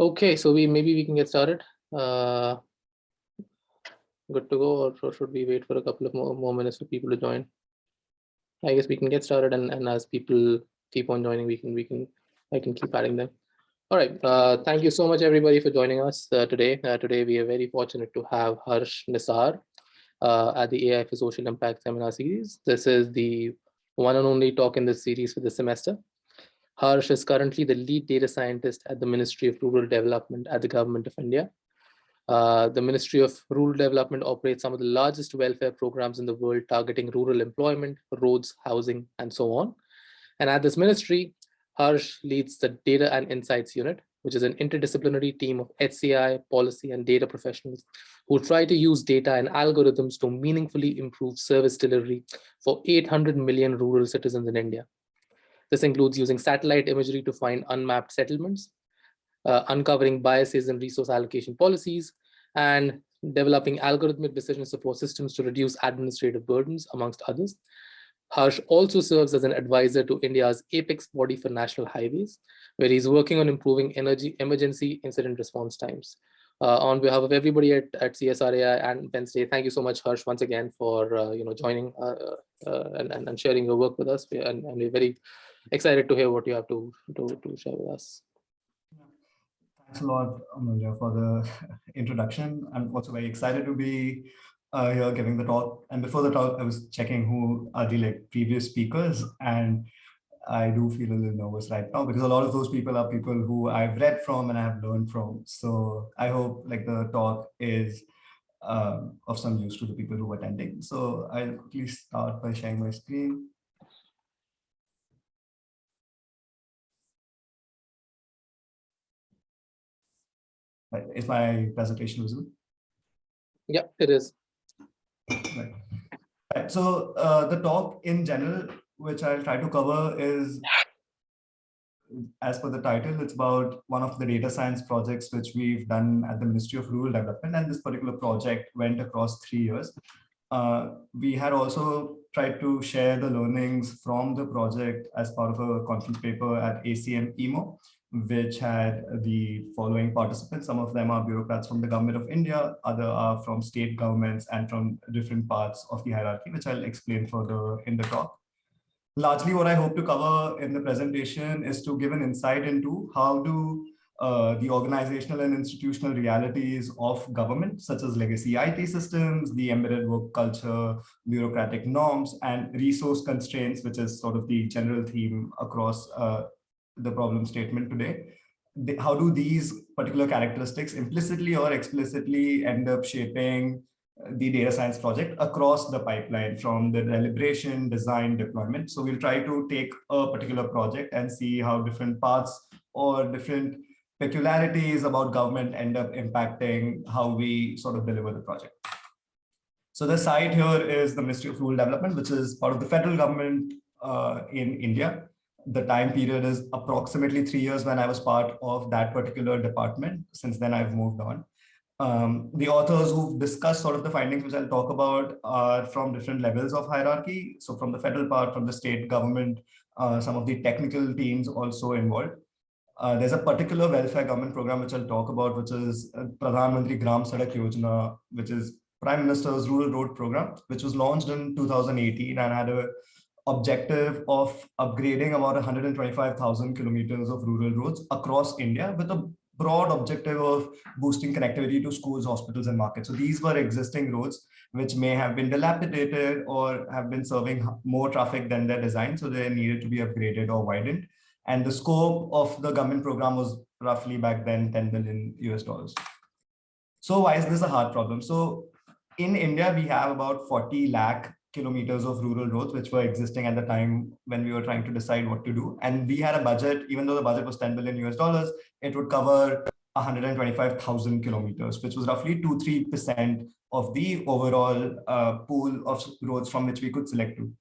Okay, so maybe we can get started. Good to go, or should we wait for a couple of more minutes for people to join? I guess we can get started, and as people keep on joining, I can keep adding them. All right. Thank you so much, everybody, for joining us today. Today, we are very fortunate to have Harsh Nisar at the AI for Social Impact seminar series. This is the one and only talk in this series for the semester. Harsh is currently the lead data scientist at the Ministry of Rural Development at the Government of India. The Ministry of Rural Development operates some of the largest welfare programs in the world, targeting rural employment, roads, housing, and so on. And at this ministry, Harsh leads the Data and Insights Unit, which is an interdisciplinary team of HCI, policy, and data professionals who try to use data and algorithms to meaningfully improve service delivery for 800 million rural citizens in India. This includes using satellite imagery to find unmapped settlements, uncovering biases in resource allocation policies, and developing algorithmic decision support systems to reduce administrative burdens, amongst others. Harsh also serves as an advisor to India's apex body for national highways, where he's working on improving emergency incident response times. On behalf of everybody at CSRAI and Penn State, thank you so much, Harsh, once again for joining and sharing your work with us. And we're very excited to hear what you have to share with us. Thanks a lot, Amulya, for the introduction. I'm also very excited to be here giving the talk. And before the talk, I was checking who are the previous speakers, and I do feel a little nervous right now because a lot of those people are people who I've read from and I have learned from. So I hope the talk is of some use to the people who are attending. So I'll quickly start by sharing my screen. Right. Is my presentation visible? Yeah, it is. Right. Right. So the talk in general, which I'll try to cover, is, as per the title, it's about one of the data science projects which we've done at the Ministry of Rural Development. And this particular project went across 3 years. We had also tried to share the learnings from the project as part of a conference paper at ACM EMO, which had the following participants. Some of them are bureaucrats from the Government of India, other are from state governments and from different parts of the hierarchy, which I'll explain further in the talk. Largely what I hope to cover in the presentation is to give an insight into how do the organizational and institutional realities of government, such as legacy IT systems, the embedded work culture, bureaucratic norms, and resource constraints, which is sort of the general theme across the problem statement today. How do these particular characteristics implicitly or explicitly end up shaping the data science project across the pipeline from the deliberation, design, deployment? So we'll try to take a particular project and see how different parts or different peculiarities about government end up impacting how we sort of deliver the project. So the site here is the Ministry of Rural Development, which is part of the federal government in India. The time period is approximately 3 years when I was part of that particular department. Since then, I've moved on. The authors who've discussed sort of the findings, which I'll talk about, are from different levels of hierarchy. So from the federal part, from the state government, some of the technical teams also involved. There's a particular welfare government program, which I'll talk about, which is Pradhan Mantri Gram Sadak Yojana, which is Prime Minister's Rural Road Program, which was launched in 2018 and had a objective of upgrading about 125,000 kilometers of rural roads across India with a broad objective of boosting connectivity to schools, hospitals, and markets. So these were existing roads which may have been dilapidated or have been serving more traffic than their design. So they needed to be upgraded or widened. And the scope of the government program was roughly back then $10 billion US. So why is this a hard problem? So in India, we have about 40 lakh kilometers of rural roads, which were existing at the time when we were trying to decide what to do. And we had a budget, even though the budget was $10 billion US, it would cover 125,000 kilometers, which was roughly 2-3% of the overall pool of roads from which we could select to.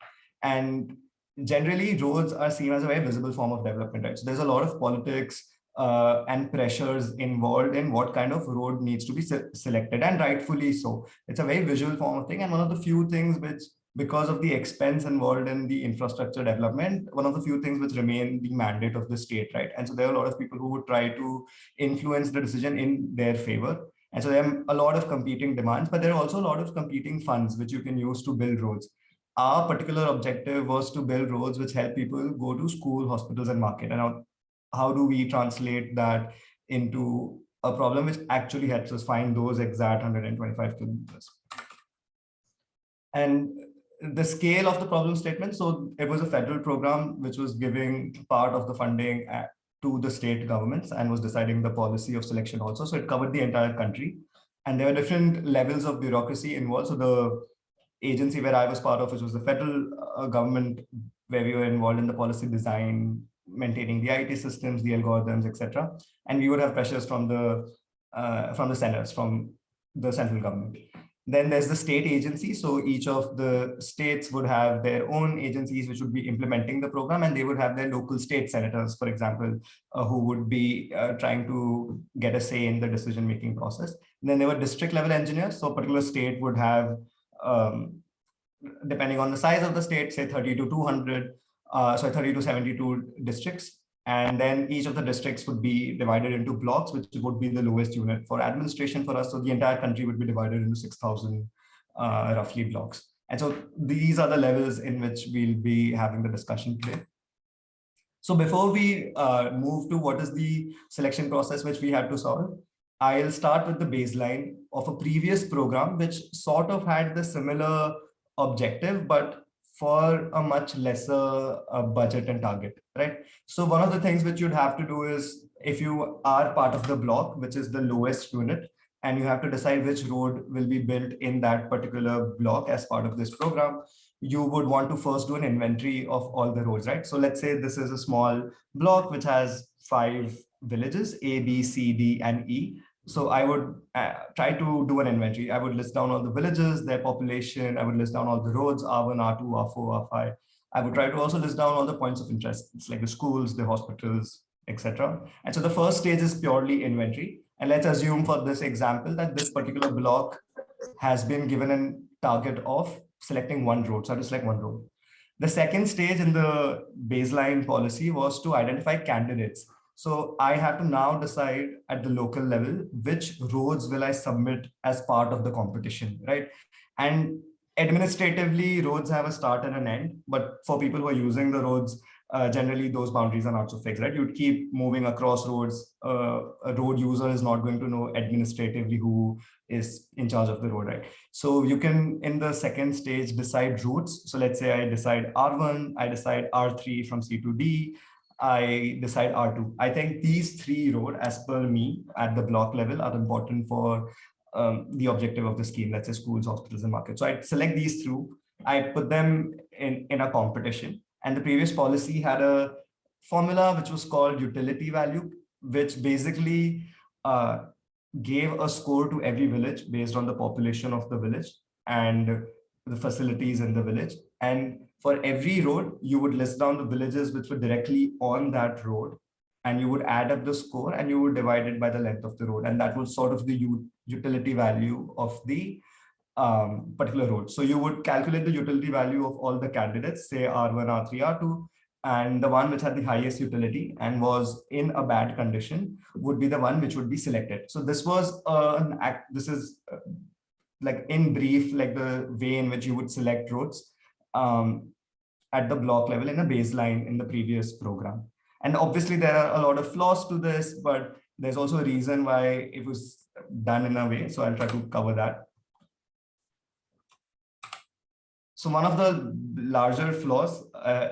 And generally, roads are seen as a very visible form of development, right? So there's a lot of politics and pressures involved in what kind of road needs to be selected, and rightfully so. It's a very visual form of thing, and one of the few things which because of the expense involved in the infrastructure development, one of the few things which remain the mandate of the state, right? And so there are a lot of people who would try to influence the decision in their favor. And so there are a lot of competing demands, but there are also a lot of competing funds which you can use to build roads. Our particular objective was to build roads which help people go to school, hospitals, and market. And how do we translate that into a problem which actually helps us find those exact 125 kilometers? And the scale of the problem statement, so it was a federal program which was giving part of the funding to the state governments and was deciding the policy of selection also. So it covered the entire country. And there were different levels of bureaucracy involved. So the agency where I was part of, which was the federal government, where we were involved in the policy design, maintaining the IT systems, the algorithms, etc. And we would have pressures from the centers, from the central government. Then there's the state agency. So each of the states would have their own agencies which would be implementing the program, and they would have their local state senators, for example, who would be trying to get a say in the decision-making process. And then there were district level engineers. So a particular state would have, depending on the size of the state, say 30 to 72 districts. And then each of the districts would be divided into blocks, which would be the lowest unit for administration for us. So the entire country would be divided into 6,000 roughly blocks. And so these are the levels in which we'll be having the discussion today. So before we move to what is the selection process which we had to solve, I'll start with the baseline of a previous program, which sort of had the similar objective, but for a much lesser budget and target, right? So one of the things which you'd have to do is, if you are part of the block, which is the lowest unit, and you have to decide which road will be built in that particular block as part of this program, you would want to first do an inventory of all the roads, right? So let's say this is a small block which has 5 villages, A, B, C, D, and E. So I would try to do an inventory. I would list down all the villages, their population. I would list down all the roads, R1, R2, R4, R5. I would try to also list down all the points of interest. It's like the schools, the hospitals, etc. And so the first stage is purely inventory. And let's assume for this example that this particular block has been given a target of selecting one road. So I have to select one road. The second stage in the baseline policy was to identify candidates. So I have to now decide at the local level, which roads will I submit as part of the competition, right? And administratively, roads have a start and an end, but for people who are using the roads, generally those boundaries are not so fixed, right? You'd keep moving across roads. A road user is not going to know administratively who is in charge of the road, right? So you can, in the second stage, decide routes. So let's say I decide R1, I decide R3 from C to D, I decide R2. I think these 3 roads, as per me, at the block level, are important for the objective of the scheme, let's say schools, hospitals, and markets. So I select these through, I put them in a competition. And the previous policy had a formula which was called utility value, which basically gave a score to every village based on the population of the village and the facilities in the village. And for every road, you would list down the villages which were directly on that road, and you would add up the score and you would divide it by the length of the road. And that was sort of the utility value of the particular road. So you would calculate the utility value of all the candidates, say R1, R3, R2, and the one which had the highest utility and was in a bad condition would be the one which would be selected. So this was this is like in brief, like the way in which you would select roads at the block level in a baseline in the previous program. And obviously there are a lot of flaws to this, but there's also a reason why it was done in a way. So I'll try to cover that. So one of the larger flaws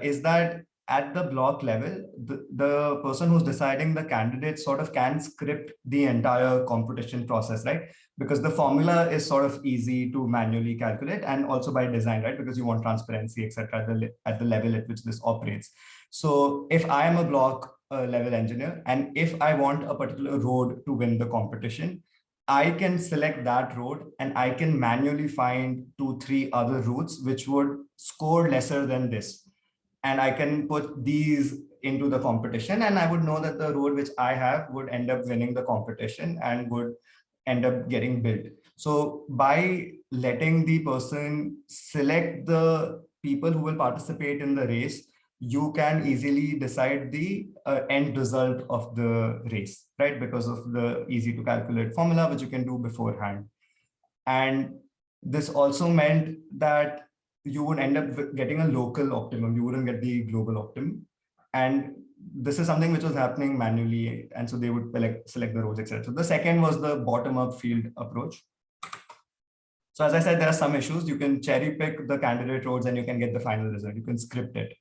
is that at the block level, the person who's deciding the candidate sort of can script the entire competition process, right? Because the formula is sort of easy to manually calculate, and also by design, right? Because you want transparency, etc. at the level at which this operates. So if I am a block level engineer, and if I want a particular road to win the competition, I can select that road and I can manually find 2-3 other routes which would score lesser than this. And I can put these into the competition, and I would know that the road which I have would end up winning the competition and would end up getting built. So by letting the person select the people who will participate in the race, you can easily decide the end result of the race, right? Because of the easy to calculate formula, which you can do beforehand. And this also meant that you would end up getting a local optimum. You wouldn't get the global optimum. And this is something which was happening manually. And so they would select the rows, etc. So the second was the bottom-up field approach. So as I said, there are some issues. You can cherry pick the candidate roads and you can get the final result. You can script it.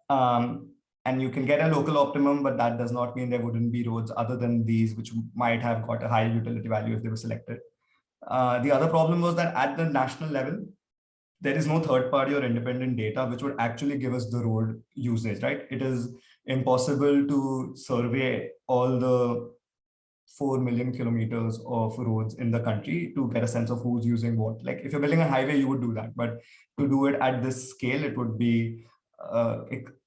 And you can get a local optimum, but that does not mean there wouldn't be roads other than these, which might have got a high utility value if they were selected. The other problem was that at the national level, there is no third party or independent data which would actually give us the road usage, right? It is impossible to survey all the 4 million kilometers of roads in the country to get a sense of who's using what. Like if you're building a highway, you would do that, but to do it at this scale, it would be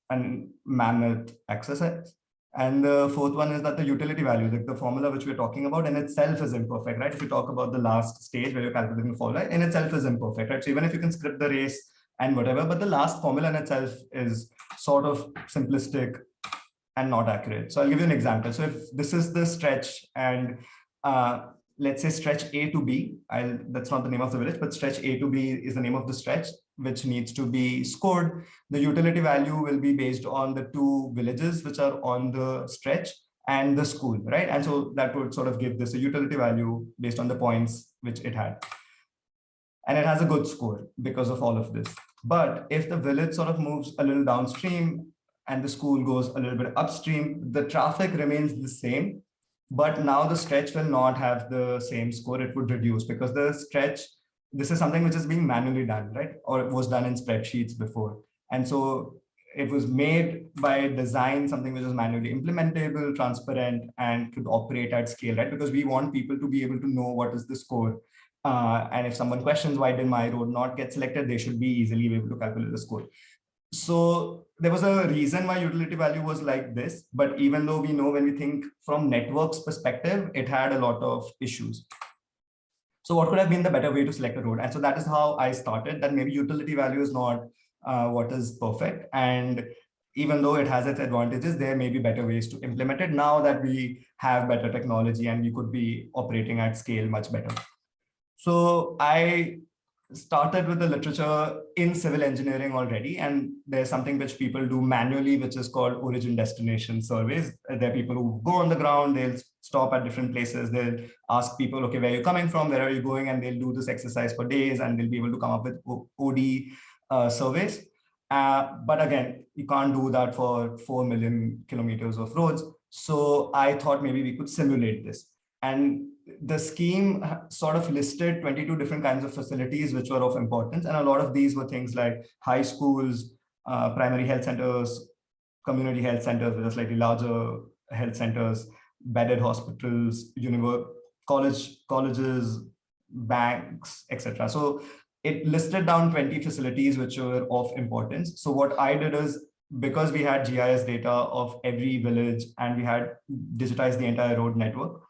an mammoth exercise. And the fourth one is that the utility value, like the formula which we're talking about in itself is imperfect, right? If you talk about the last stage where you're calculating the formula, in itself is imperfect, right? So even if you can script the race and whatever, but the last formula in itself is sort of simplistic and not accurate. So I'll give you an example. So if this is the stretch and let's say stretch A to B, that's not the name of the village, but stretch A to B is the name of the stretch which needs to be scored. The utility value will be based on the two villages which are on the stretch and the school, right? And so that would sort of give this a utility value based on the points which it had. And it has a good score because of all of this. But if the village sort of moves a little downstream and the school goes a little bit upstream, the traffic remains the same, but now the stretch will not have the same score. It would reduce because the stretch, this is something which is being manually done, right? Or it was done in spreadsheets before. And so it was made by design, something which is manually implementable, transparent, and could operate at scale, right? Because we want people to be able to know what is the score. And if someone questions why did my road not get selected, they should be easily able to calculate the score. So there was a reason why utility value was like this, but even though we know when we think from networks perspective, it had a lot of issues. So what could have been the better way to select a road? And so that is how I started, that maybe utility value is not what is perfect. And even though it has its advantages, there may be better ways to implement it now that we have better technology and we could be operating at scale much better. So I started with the literature in civil engineering already, and there's something which people do manually, which is called origin destination surveys. There are people who go on the ground, they'll stop at different places, they'll ask people, okay, where are you coming from, where are you going, and they'll do this exercise for days, and they'll be able to come up with OD surveys. But again, you can't do that for 4 million kilometers of roads. So I thought maybe we could simulate this. And the scheme sort of listed 22 different kinds of facilities which were of importance. And a lot of these were things like high schools, primary health centers, community health centers, which are slightly larger health centers, bedded hospitals, colleges, banks, etc. So it listed down 20 facilities which were of importance. So what I did is, because we had GIS data of every village and we had digitized the entire road network,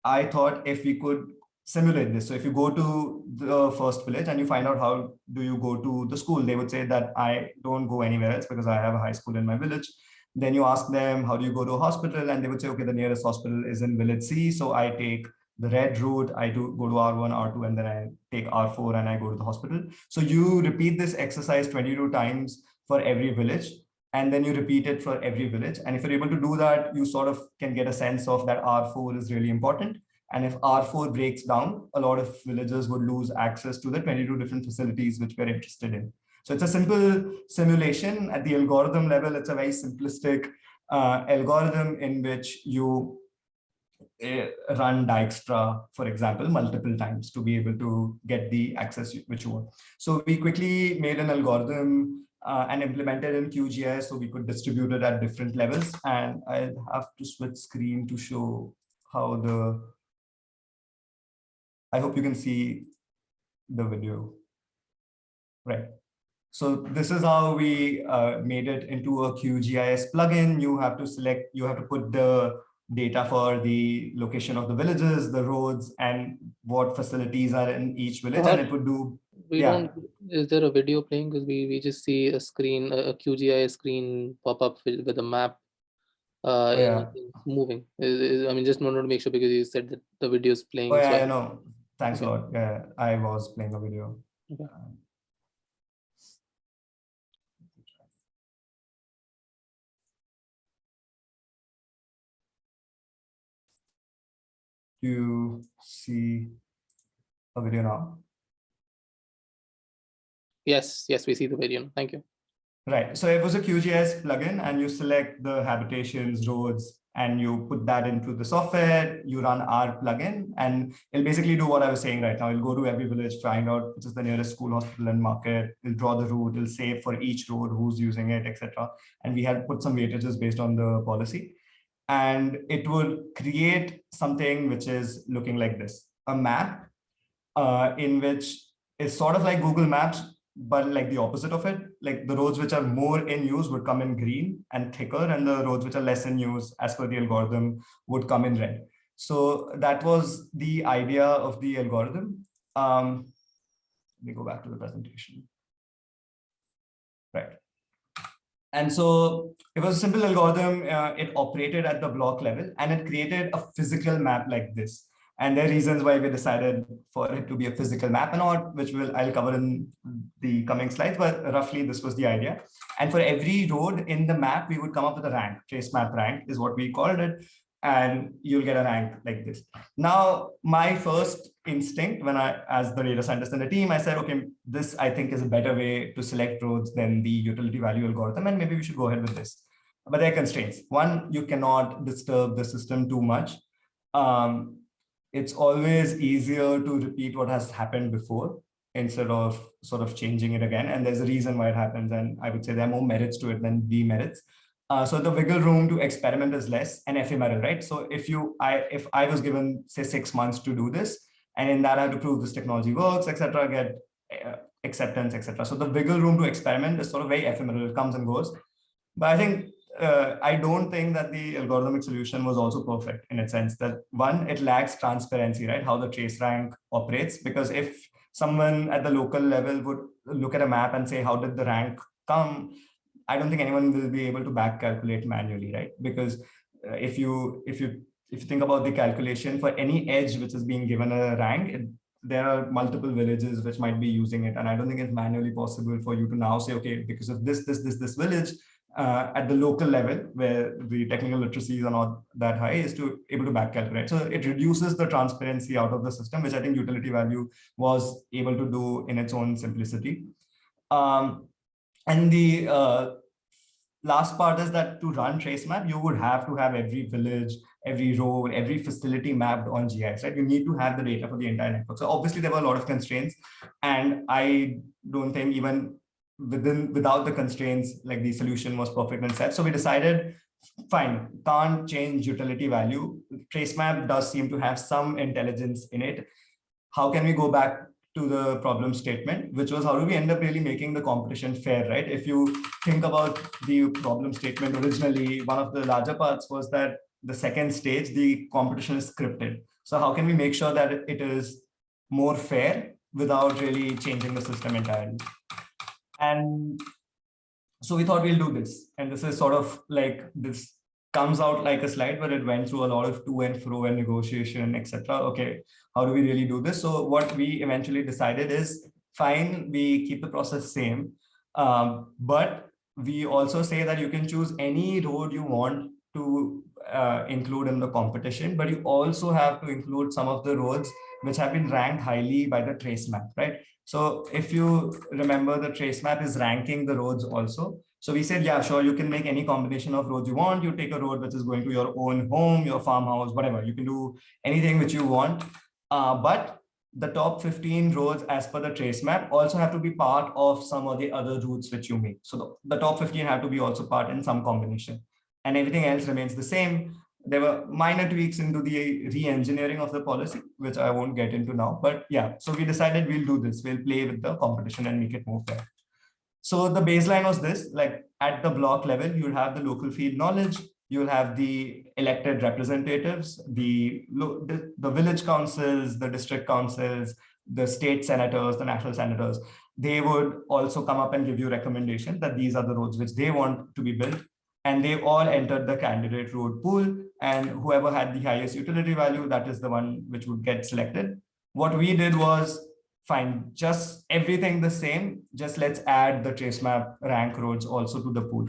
I thought if we could simulate this. So if you go to the first village and you find out how do you go to the school, they would say that I don't go anywhere else because I have a high school in my village. Then you ask them, how do you go to a hospital? And they would say, okay, the nearest hospital is in village C. So I take the red route, I do go to R1, R2, and then I take R4 and I go to the hospital. So you repeat this exercise 22 times for every village. And then you repeat it for every village. And if you're able to do that, you sort of can get a sense of that R4 is really important. And if R4 breaks down, a lot of villages would lose access to the 22 different facilities which we're interested in. So it's a simple simulation. At the algorithm level, it's a very simplistic algorithm in which you run Dijkstra, for example, multiple times to be able to get the access which you want. So we quickly made an algorithm and implemented in QGIS so we could distribute it at different levels. And I'll have to switch screen to show how I hope you can see the video. Right. So this is how we made it into a QGIS plugin. You have to select, you have to put the data for the location of the villages, the roads, and what facilities are in each village, and it would do. We don't. Is there a video playing? Because we just see a screen, a QGIS screen pop up with a map. Moving. I mean, just wanted to make sure because you said that the video is playing. Oh yeah, I know. Thanks a lot. Yeah, I was playing a video. Okay. You see a video now? Yes, we see the video. Thank you. Right. So it was a QGIS plugin, and you select the habitations, roads, and you put that into the software. You run our plugin, and it'll basically do what I was saying right now. It'll go to every village, find out which is the nearest school, hospital, and market. It'll draw the route. It'll say for each road who's using it, etc. And we had put some weightages based on the policy. And it would create something which is looking like this: a map in which is sort of like Google Maps, but like the opposite of it. Like the roads which are more in use would come in green and thicker, and the roads which are less in use as per the algorithm would come in red. So that was the idea of the algorithm. Let me go back to the presentation. Right. And so it was a simple algorithm. It operated at the block level, and it created a physical map like this. And there are reasons why we decided for it to be a physical map and all, which I'll cover in the coming slides, but roughly this was the idea. And for every road in the map, we would come up with a rank. Trace map rank is what we called it. And you'll get a rank like this. Now, my first instinct when as the data scientist in the team, I said, okay, this I think is a better way to select roads than the utility value algorithm, and maybe we should go ahead with this. But there are constraints. One, you cannot disturb the system too much. It's always easier to repeat what has happened before instead of sort of changing it again. And there's a reason why it happens. And I would say there are more merits to it than demerits. So the wiggle room to experiment is less and ephemeral, right? So if I was given, say, 6 months to do this, and in that I have to prove this technology works, etc., get acceptance, etc. So the wiggle room to experiment is sort of very ephemeral. It comes and goes. But I think I don't think that the algorithmic solution was also perfect in a sense that, one, it lacks transparency, right? How the trace rank operates, because if someone at the local level would look at a map and say, how did the rank come? I don't think anyone will be able to back calculate manually, right? Because if you think about the calculation for any edge which is being given a rank, there are multiple villages which might be using it. And I don't think it's manually possible for you to now say, okay, because of this village, at the local level where the technical literacy is not that high, is to able to back calculate. So it reduces the transparency out of the system, which I think utility value was able to do in its own simplicity. And the last part is that to run trace map, you would have to have every village, every road, every facility mapped on GIS, right? You need to have the data for the entire network. So obviously there were a lot of constraints, and I don't think even without the constraints, like the solution was perfect and set. So we decided, fine, can't change utility value. Trace map does seem to have some intelligence in it. How can we go back to the problem statement, which was how do we end up really making the competition fair, right? If you think about the problem statement originally, one of the larger parts was that the second stage, the competition is scripted. So how can we make sure that it is more fair without really changing the system entirely? And so we thought we'll do this. And this is sort of like, this comes out like a slide, but it went through a lot of to and fro and negotiation, etc. Okay, how do we really do this? So what we eventually decided is, fine, we keep the process same, but we also say that you can choose any road you want to include in the competition, but you also have to include some of the roads which have been ranked highly by the trace map, right? So if you remember, the trace map is ranking the roads also. So we said, yeah, sure, you can make any combination of roads you want. You take a road which is going to your own home, your farmhouse, whatever. You can do anything which you want. But the top 15 roads as per the trace map also have to be part of some of the other routes which you make. So the top 15 have to be also part in some combination, and everything else remains the same. There were minor tweaks into the re-engineering of the policy, which I won't get into now, but yeah, so we decided we'll do this. We'll play with the competition and make it more fair. So the baseline was this, like at the block level, you'd have the local field knowledge, you'll have the elected representatives, the village councils, the district councils, the state senators, the national senators. They would also come up and give you recommendations that these are the roads which they want to be built. And they all entered the candidate road pool, and whoever had the highest utility value, that is the one which would get selected. What we did was, fine, just everything the same, just let's add the trace map rank roads also to the pool.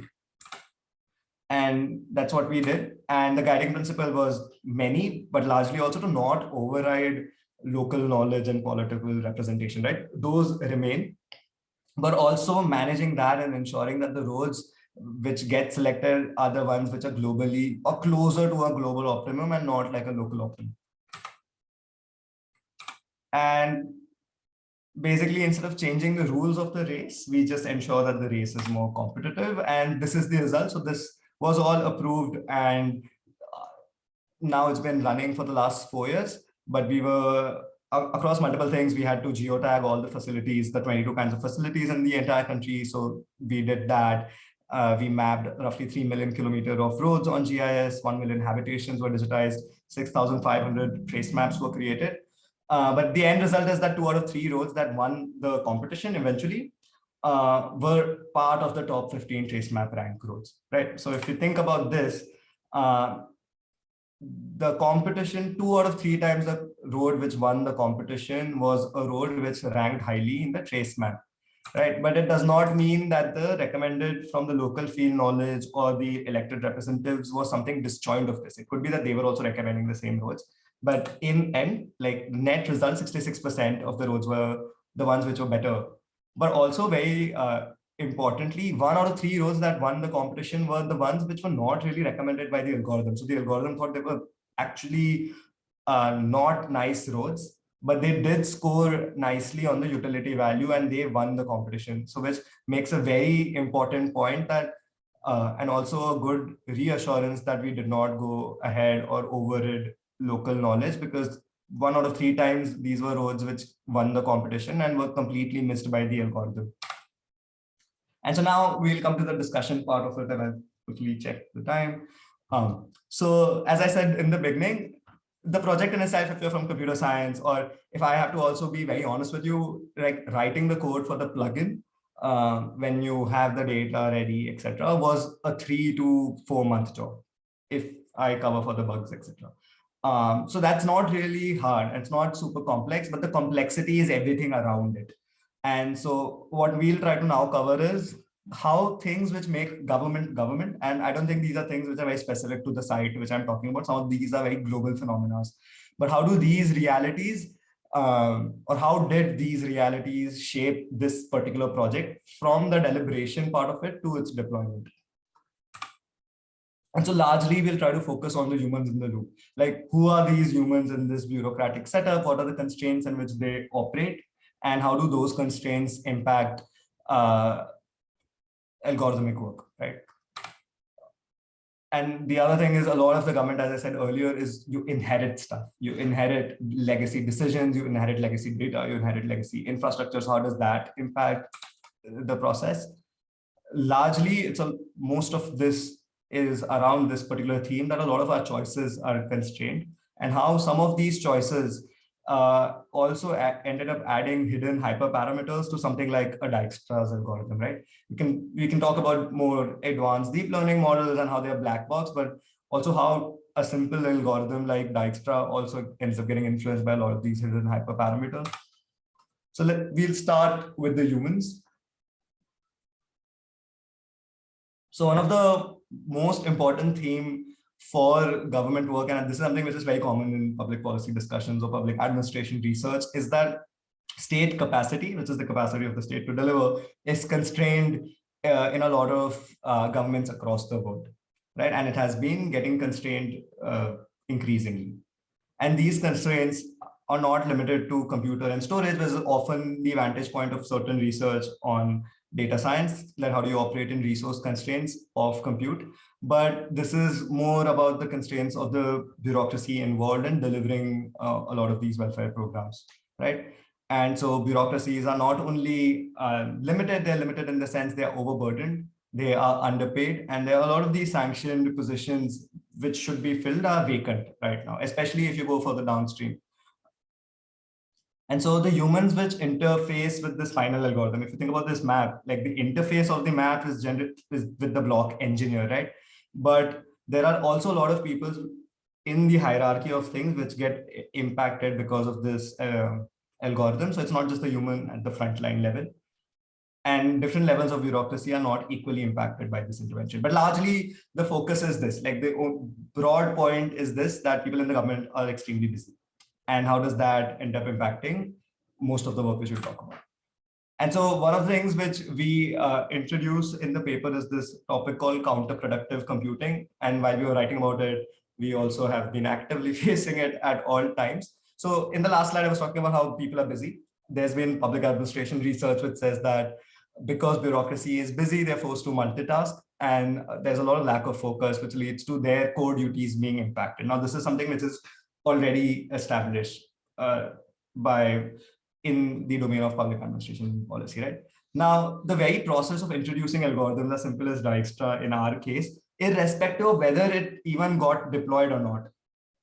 And that's what we did. And the guiding principle was many, but largely also to not override local knowledge and political representation, right? Those remain, but also managing that and ensuring that the roads which get selected are the ones which are globally or closer to a global optimum and not like a local optimum. And basically, instead of changing the rules of the race, we just ensure that the race is more competitive. And this is the result. So this was all approved, and now it's been running for the last 4 years. But we were across multiple things. We had to geotag all the facilities, the 22 kinds of facilities in the entire country. So we did that. We mapped roughly 3 million kilometers of roads on GIS, 1 million habitations were digitized, 6,500 trace maps were created. But the end result is that 2 out of 3 roads that won the competition eventually were part of the top 15 trace map rank roads, right? So if you think about this, the competition, 2 out of 3 times the road which won the competition was a road which ranked highly in the trace map, right? But it does not mean that the recommended from the local field knowledge or the elected representatives was something disjoint of this. It could be that they were also recommending the same roads. But in end, like net result, 66% of the roads were the ones which were better. But also very importantly, 1 out of 3 roads that won the competition were the ones which were not really recommended by the algorithm. So the algorithm thought they were actually not nice roads, but they did score nicely on the utility value and they won the competition. So which makes a very important point that, and also a good reassurance that we did not go ahead or overrid local knowledge, because 1 out of 3 times these were roads which won the competition and were completely missed by the algorithm. And so now we'll come to the discussion part of it, and I'll quickly check the time. So as I said in the beginning, the project in itself, if you're from computer science, or if I have to also be very honest with you, like writing the code for the plugin, when you have the data ready, etc., was a 3 to 4 month job if I cover for the bugs, etc. So that's not really hard. It's not super complex, but the complexity is everything around it. And so what we'll try to now cover is how things which make government, and I don't think these are things which are very specific to the site which I'm talking about. Some of these are very global phenomena. But how do these realities, or how did these realities shape this particular project from the deliberation part of it to its deployment? And so largely we'll try to focus on the humans in the loop. Like, who are these humans in this bureaucratic setup? What are the constraints in which they operate? And how do those constraints impact algorithmic work, right? And the other thing is, a lot of the government, as I said earlier, is you inherit stuff. You inherit legacy decisions, you inherit legacy data, you inherit legacy infrastructures. How does that impact the process? Largely, most of this is around this particular theme, that a lot of our choices are constrained, and how some of these choices also ended up adding hidden hyperparameters to something like a Dijkstra's algorithm, right? We can talk about more advanced deep learning models and how they're black box, but also how a simple algorithm like Dijkstra also ends up getting influenced by a lot of these hidden hyperparameters. So we'll start with the humans. So one of the most important theme for government work, and this is something which is very common in public policy discussions or public administration research, is that state capacity, which is the capacity of the state to deliver, is constrained in a lot of governments across the world, right? And it has been getting constrained increasingly. And these constraints are not limited to computer and storage, which is often the vantage point of certain research on data science, like how do you operate in resource constraints of compute. But this is more about the constraints of the bureaucracy involved in delivering a lot of these welfare programs, right? And so bureaucracies are not only limited, they're limited in the sense they are overburdened. they are underpaid, and there are a lot of these sanctioned positions which should be filled are vacant right now, especially if you go for the downstream. And so the humans which interface with this final algorithm, if you think about this map, like the interface of the map is with the block engineer, right? But there are also a lot of people in the hierarchy of things which get impacted because of this algorithm. So it's not just the human at the frontline level. And different levels of bureaucracy are not equally impacted by this intervention. But largely, the focus is this, like the broad point is this, that people in the government are extremely busy. And how does that end up impacting most of the work which we talk about? And so one of the things which we introduce in the paper is this topic called counterproductive computing. And while we were writing about it, we also have been actively facing it at all times. So in the last slide, I was talking about how people are busy. There's been public administration research which says that because bureaucracy is busy, they're forced to multitask. And there's a lot of lack of focus, which leads to their core duties being impacted. Now, this is something which is already established in the domain of public administration policy, right? Now, the very process of introducing algorithms, as simple as Dijkstra in our case, irrespective of whether it even got deployed or not,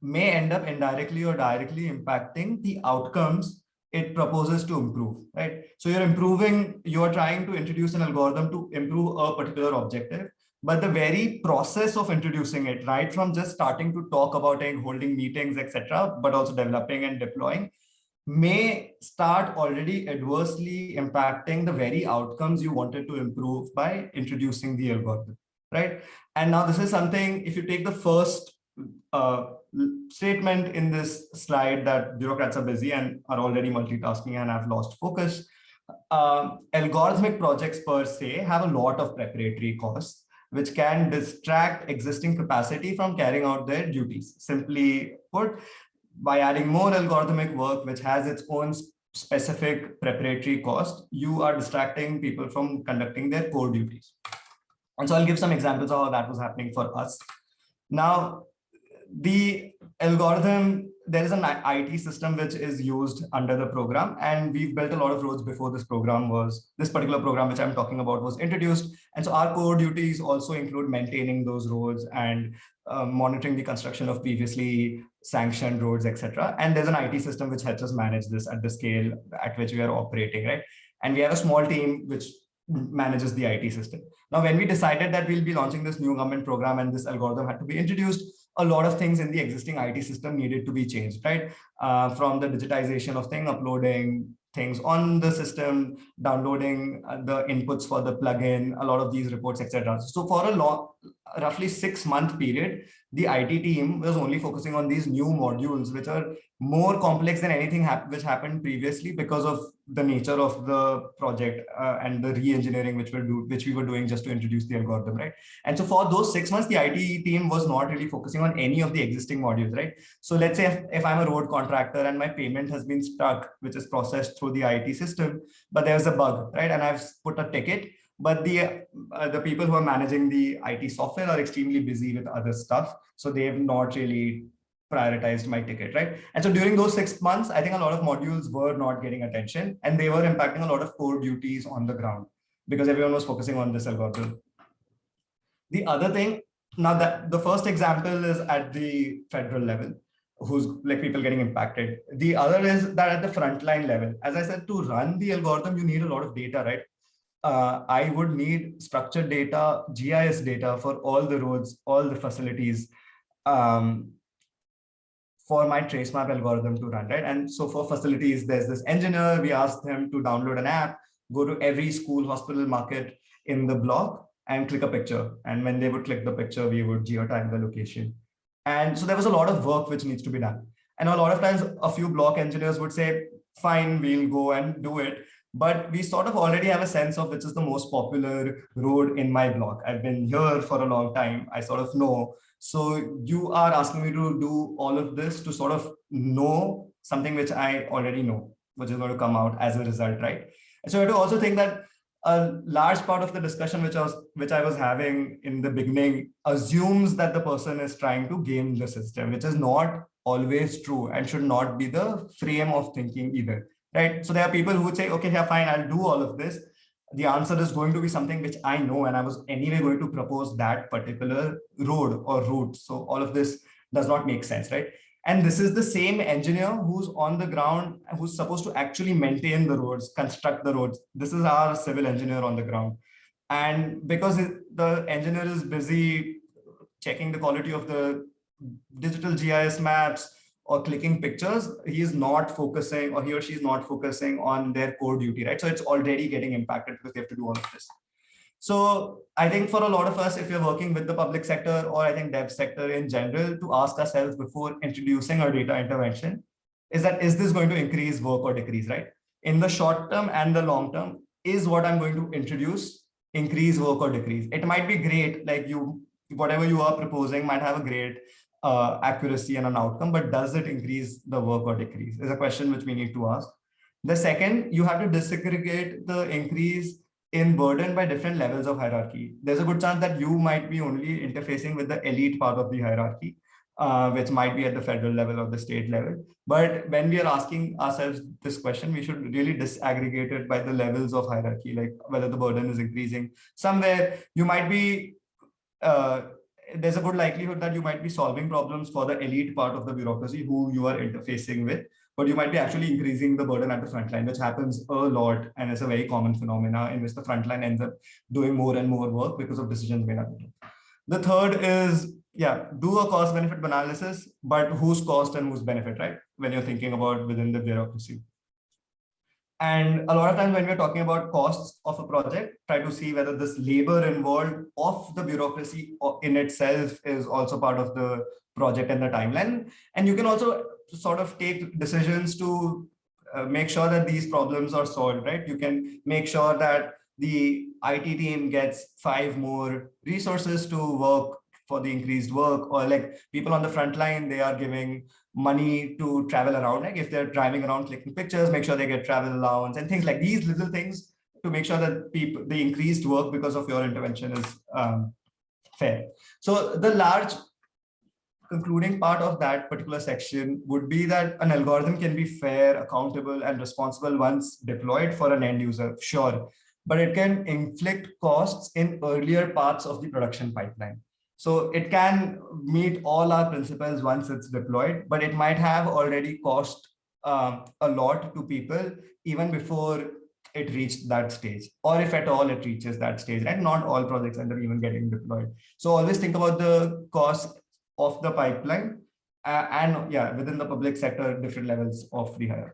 may end up indirectly or directly impacting the outcomes it proposes to improve, right? So you're trying to introduce an algorithm to improve a particular objective, but the very process of introducing it, right from just starting to talk about it, holding meetings, etc., but also developing and deploying, may start already adversely impacting the very outcomes you wanted to improve by introducing the algorithm, right? And now this is something, if you take the first statement in this slide, that bureaucrats are busy and are already multitasking and have lost focus. Algorithmic projects per se have a lot of preparatory costs, which can distract existing capacity from carrying out their duties. Simply put, by adding more algorithmic work, which has its own specific preparatory cost, you are distracting people from conducting their core duties. And so I'll give some examples of how that was happening for us. Now, the algorithm, there is an IT system which is used under the program, and we've built a lot of roads before this particular program which I'm talking about was introduced. And so our core duties also include maintaining those roads and monitoring the construction of previously sanctioned roads, etc. And there's an IT system which helps us manage this at the scale at which we are operating, right? And we have a small team which manages the IT system. Now, when we decided that we'll be launching this new government program and this algorithm had to be introduced, a lot of things in the existing IT system needed to be changed, right? From the digitization of things, uploading things on the system, downloading the inputs for the plugin, a lot of these reports, etc. So for a roughly 6-month period, the IT team was only focusing on these new modules, which are more complex than anything which happened previously because of the nature of the project and the re-engineering which we were doing just to introduce the algorithm, right? And so for those 6 months, the IT team was not really focusing on any of the existing modules, right? So let's say if I'm a road contractor and my payment has been stuck, which is processed through the IT system, but there's a bug, right? And I've put a ticket, but the people who are managing the IT software are extremely busy with other stuff. So they have not really prioritized my ticket, right? And so during those 6 months, I think a lot of modules were not getting attention and they were impacting a lot of core duties on the ground because everyone was focusing on this algorithm. The other thing, now that the first example is at the federal level, who's like people getting impacted. The other is that at the frontline level, as I said, to run the algorithm, you need a lot of data, right? I would need structured data, GIS data for all the roads, all the facilities, for my trace map algorithm to run, right? And so for facilities, there's this engineer, we asked them to download an app, go to every school, hospital, market in the block and click a picture. And when they would click the picture, we would geotag the location. And so there was a lot of work which needs to be done. And a lot of times a few block engineers would say, fine, we'll go and do it. But we sort of already have a sense of which is the most popular road in my block. I've been here for a long time. I sort of know. So you are asking me to do all of this to sort of know something which I already know, which is going to come out as a result, right? And so I have to also think that a large part of the discussion which I was having in the beginning assumes that the person is trying to game the system, which is not always true and should not be the frame of thinking either, right? So there are people who would say, okay, yeah, fine, I'll do all of this. the answer is going to be something which I know, and I was anyway going to propose that particular road or route. So all of this does not make sense, right? And this is the same engineer who's on the ground, who's supposed to actually maintain the roads, construct the roads. This is our civil engineer on the ground. And because the engineer is busy checking the quality of the digital GIS maps or clicking pictures, he is not focusing, or he or she is not focusing on their core duty, right? So it's already getting impacted because they have to do all of this. So I think for a lot of us, if you're working with the public sector, or I think dev sector in general, to ask ourselves before introducing a data intervention is that, is this going to increase work or decrease, right? In the short term and the long term, is what I'm going to introduce increase work or decrease? It might be great, like whatever you are proposing might have a great accuracy and an outcome, but does it increase the work or decrease is a question which we need to ask. The second, you have to disaggregate the increase in burden by different levels of hierarchy. There's a good chance that you might be only interfacing with the elite part of the hierarchy, which might be at the federal level or the state level. But when we are asking ourselves this question, we should really disaggregate it by the levels of hierarchy, like whether the burden is increasing. Somewhere you might be there's a good likelihood that you might be solving problems for the elite part of the bureaucracy who you are interfacing with, but you might be actually increasing the burden at the front line, which happens a lot. And it's a very common phenomena in which the front line ends up doing more and more work because of decisions made at the top. The third is, yeah, do a cost benefit analysis, but whose cost and whose benefit, right? When you're thinking about within the bureaucracy. And a lot of times when we're talking about costs of a project, try to see whether this labor involved of the bureaucracy in itself is also part of the project and the timeline. And you can also sort of take decisions to make sure that these problems are solved, right? You can make sure that the IT team gets 5 more resources to work for the increased work, or like people on the front line, they are giving money to travel around. Like if they're driving around clicking pictures, make sure they get travel allowance and things like these little things to make sure that people, the increased work because of your intervention is fair. So the large concluding part of that particular section would be that an algorithm can be fair, accountable, and responsible once deployed for an end user, sure, but it can inflict costs in earlier parts of the production pipeline. So it can meet all our principles once it's deployed, but it might have already cost a lot to people even before it reached that stage, or if at all it reaches that stage, and not all projects end up even getting deployed. So always think about the cost of the pipeline and yeah, within the public sector, different levels of the hierarchy.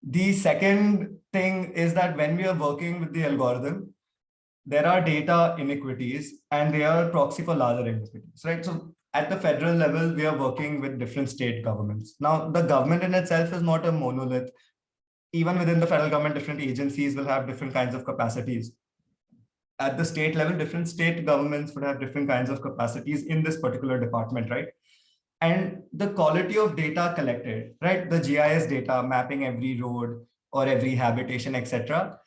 The second thing is that when we are working with the algorithm, there are data inequities and they are proxy for larger inequities, right? So at the federal level, we are working with different state governments. Now, the government in itself is not a monolith. Even within the federal government, different agencies will have different kinds of capacities. At the state level, different state governments would have different kinds of capacities in this particular department, right? And the quality of data collected, right? The GIS data mapping every road or every habitation, etc.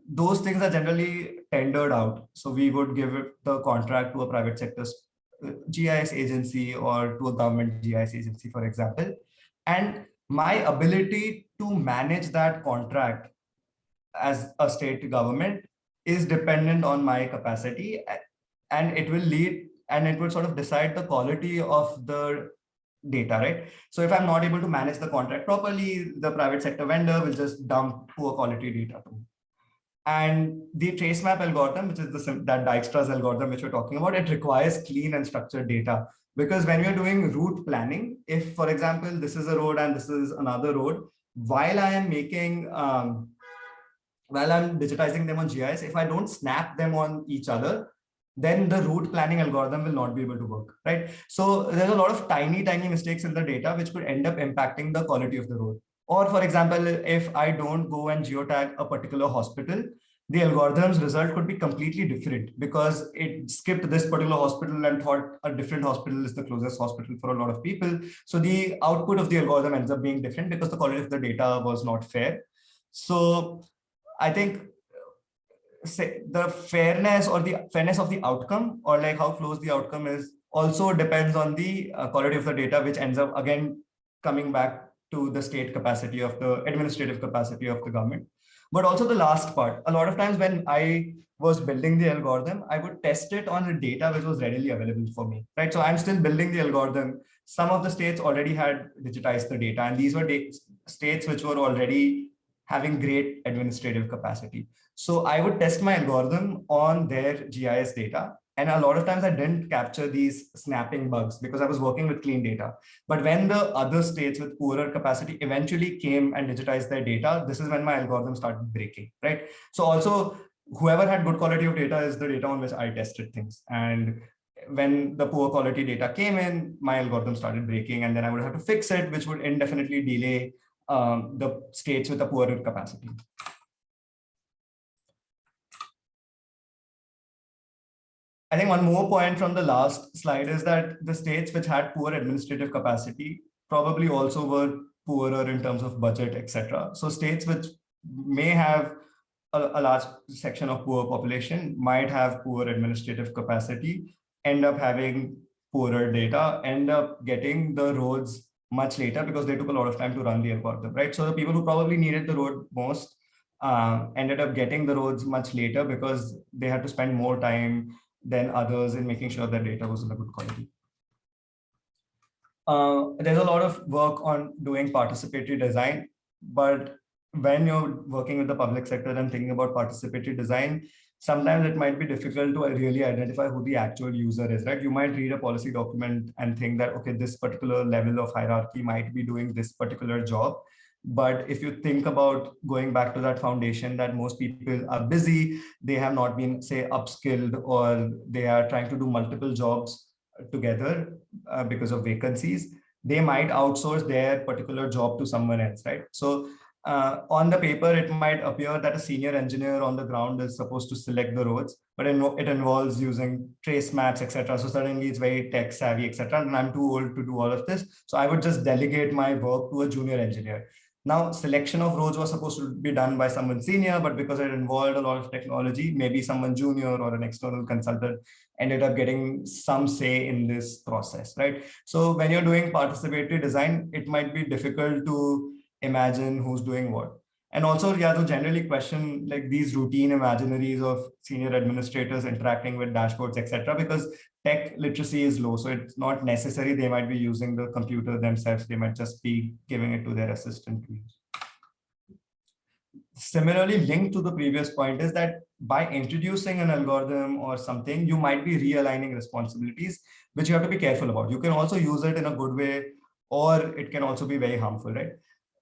Those things are generally tendered out. So we would give the contract to a private sector GIS agency or to a government GIS agency, for example. And my ability to manage that contract as a state government is dependent on my capacity, and it will lead and it will sort of decide the quality of the data, right? So if I'm not able to manage the contract properly, the private sector vendor will just dump poor quality data to me. And the trace map algorithm, which is that Dijkstra's algorithm which we're talking about, it requires clean and structured data. Because when you're doing route planning, if, for example, this is a road and this is another road, while I am making, while I'm digitizing them on GIS, if I don't snap them on each other, then the route planning algorithm will not be able to work, right? So there's a lot of tiny mistakes in the data which could end up impacting the quality of the road. Or for example, if I don't go and geotag a particular hospital, the algorithm's result could be completely different because it skipped this particular hospital and thought a different hospital is the closest hospital for a lot of people. So the output of the algorithm ends up being different because the quality of the data was not fair. So I think the fairness or the fairness of the outcome, or like how close the outcome is, also depends on the quality of the data, which ends up again coming back to the state capacity of the administrative capacity of the government. But also the last part, a lot of times when I was building the algorithm, I would test it on the data which was readily available for me, right? So I'm still building the algorithm. Some of the states already had digitized the data, and these were states which were already having great administrative capacity. So I would test my algorithm on their GIS data. And a lot of times I didn't capture these snapping bugs because I was working with clean data. But when the other states with poorer capacity eventually came and digitized their data, this is when my algorithm started breaking, right? So also, whoever had good quality of data is the data on which I tested things. And when the poor quality data came in, my algorithm started breaking, and then I would have to fix it, which would indefinitely delay the states with a poorer capacity. I think one more point from the last slide is that the states which had poor administrative capacity probably also were poorer in terms of budget, etc. So states which may have a large section of poor population might have poor administrative capacity, end up having poorer data, end up getting the roads much later because they took a lot of time to run the algorithm, right? So the people who probably needed the road most ended up getting the roads much later because they had to spend more time than others in making sure that data was of a good quality. There's a lot of work on doing participatory design, but when you're working with the public sector and thinking about participatory design, sometimes it might be difficult to really identify who the actual user is, right? You might read a policy document and think that, okay, this particular level of hierarchy might be doing this particular job. But if you think about going back to that foundation, that most people are busy, they have not been, say, upskilled, or they are trying to do multiple jobs together because of vacancies, they might outsource their particular job to someone else, right? So on the paper, it might appear that a senior engineer on the ground is supposed to select the roads, but it involves using trace maps, etc. So suddenly it's very tech savvy, etc. And I'm too old to do all of this. So I would just delegate my work to a junior engineer. Now, selection of roads was supposed to be done by someone senior, but because it involved a lot of technology, maybe someone junior or an external consultant ended up getting some say in this process, right? So when you're doing participatory design, it might be difficult to imagine who's doing what. And also, yeah, to generally question like these routine imaginaries of senior administrators interacting with dashboards, etc., because tech literacy is low. So it's not necessary they might be using the computer themselves. They might just be giving it to their assistant to use. Similarly, linked to the previous point is that by introducing an algorithm or something, you might be realigning responsibilities, which you have to be careful about. You can also use it in a good way, or it can also be very harmful, right?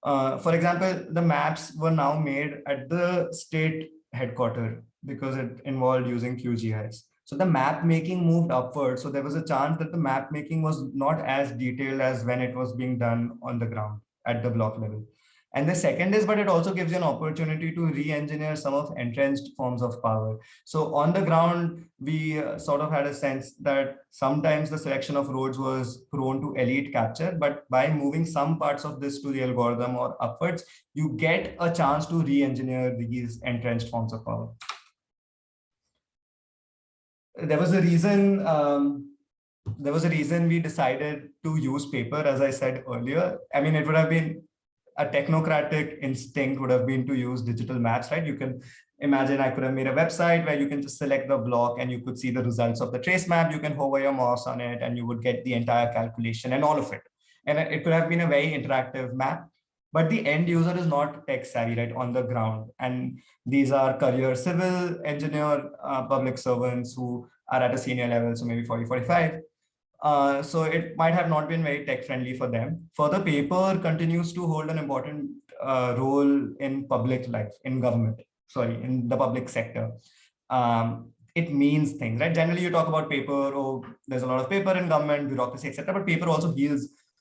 For example, the maps were now made at the state headquarters because it involved using QGIS. So the map making moved upward. So there was a chance that the map making was not as detailed as when it was being done on the ground at the block level. And the second is, but it also gives you an opportunity to re-engineer some of entrenched forms of power. So on the ground, we sort of had a sense that sometimes the selection of roads was prone to elite capture, but by moving some parts of this to the algorithm or upwards, you get a chance to re-engineer these entrenched forms of power. There was a reason we decided to use paper, as I said earlier. I mean, it would have been a technocratic instinct would have been to use digital maps, right? You can imagine I could have made a website where you can just select the block and you could see the results of the trace map. You can hover your mouse on it and you would get the entire calculation and all of it. And it could have been a very interactive map, but the end user is not tech savvy, right, on the ground. And these are career civil engineer, public servants who are at a senior level, so maybe 40, 45. So it might have not been very tech friendly for them. Further, paper continues to hold an important role in public life, in government, in the public sector. It means things, right? Generally, you talk about paper, oh, there's a lot of paper in government, bureaucracy, etc. But paper also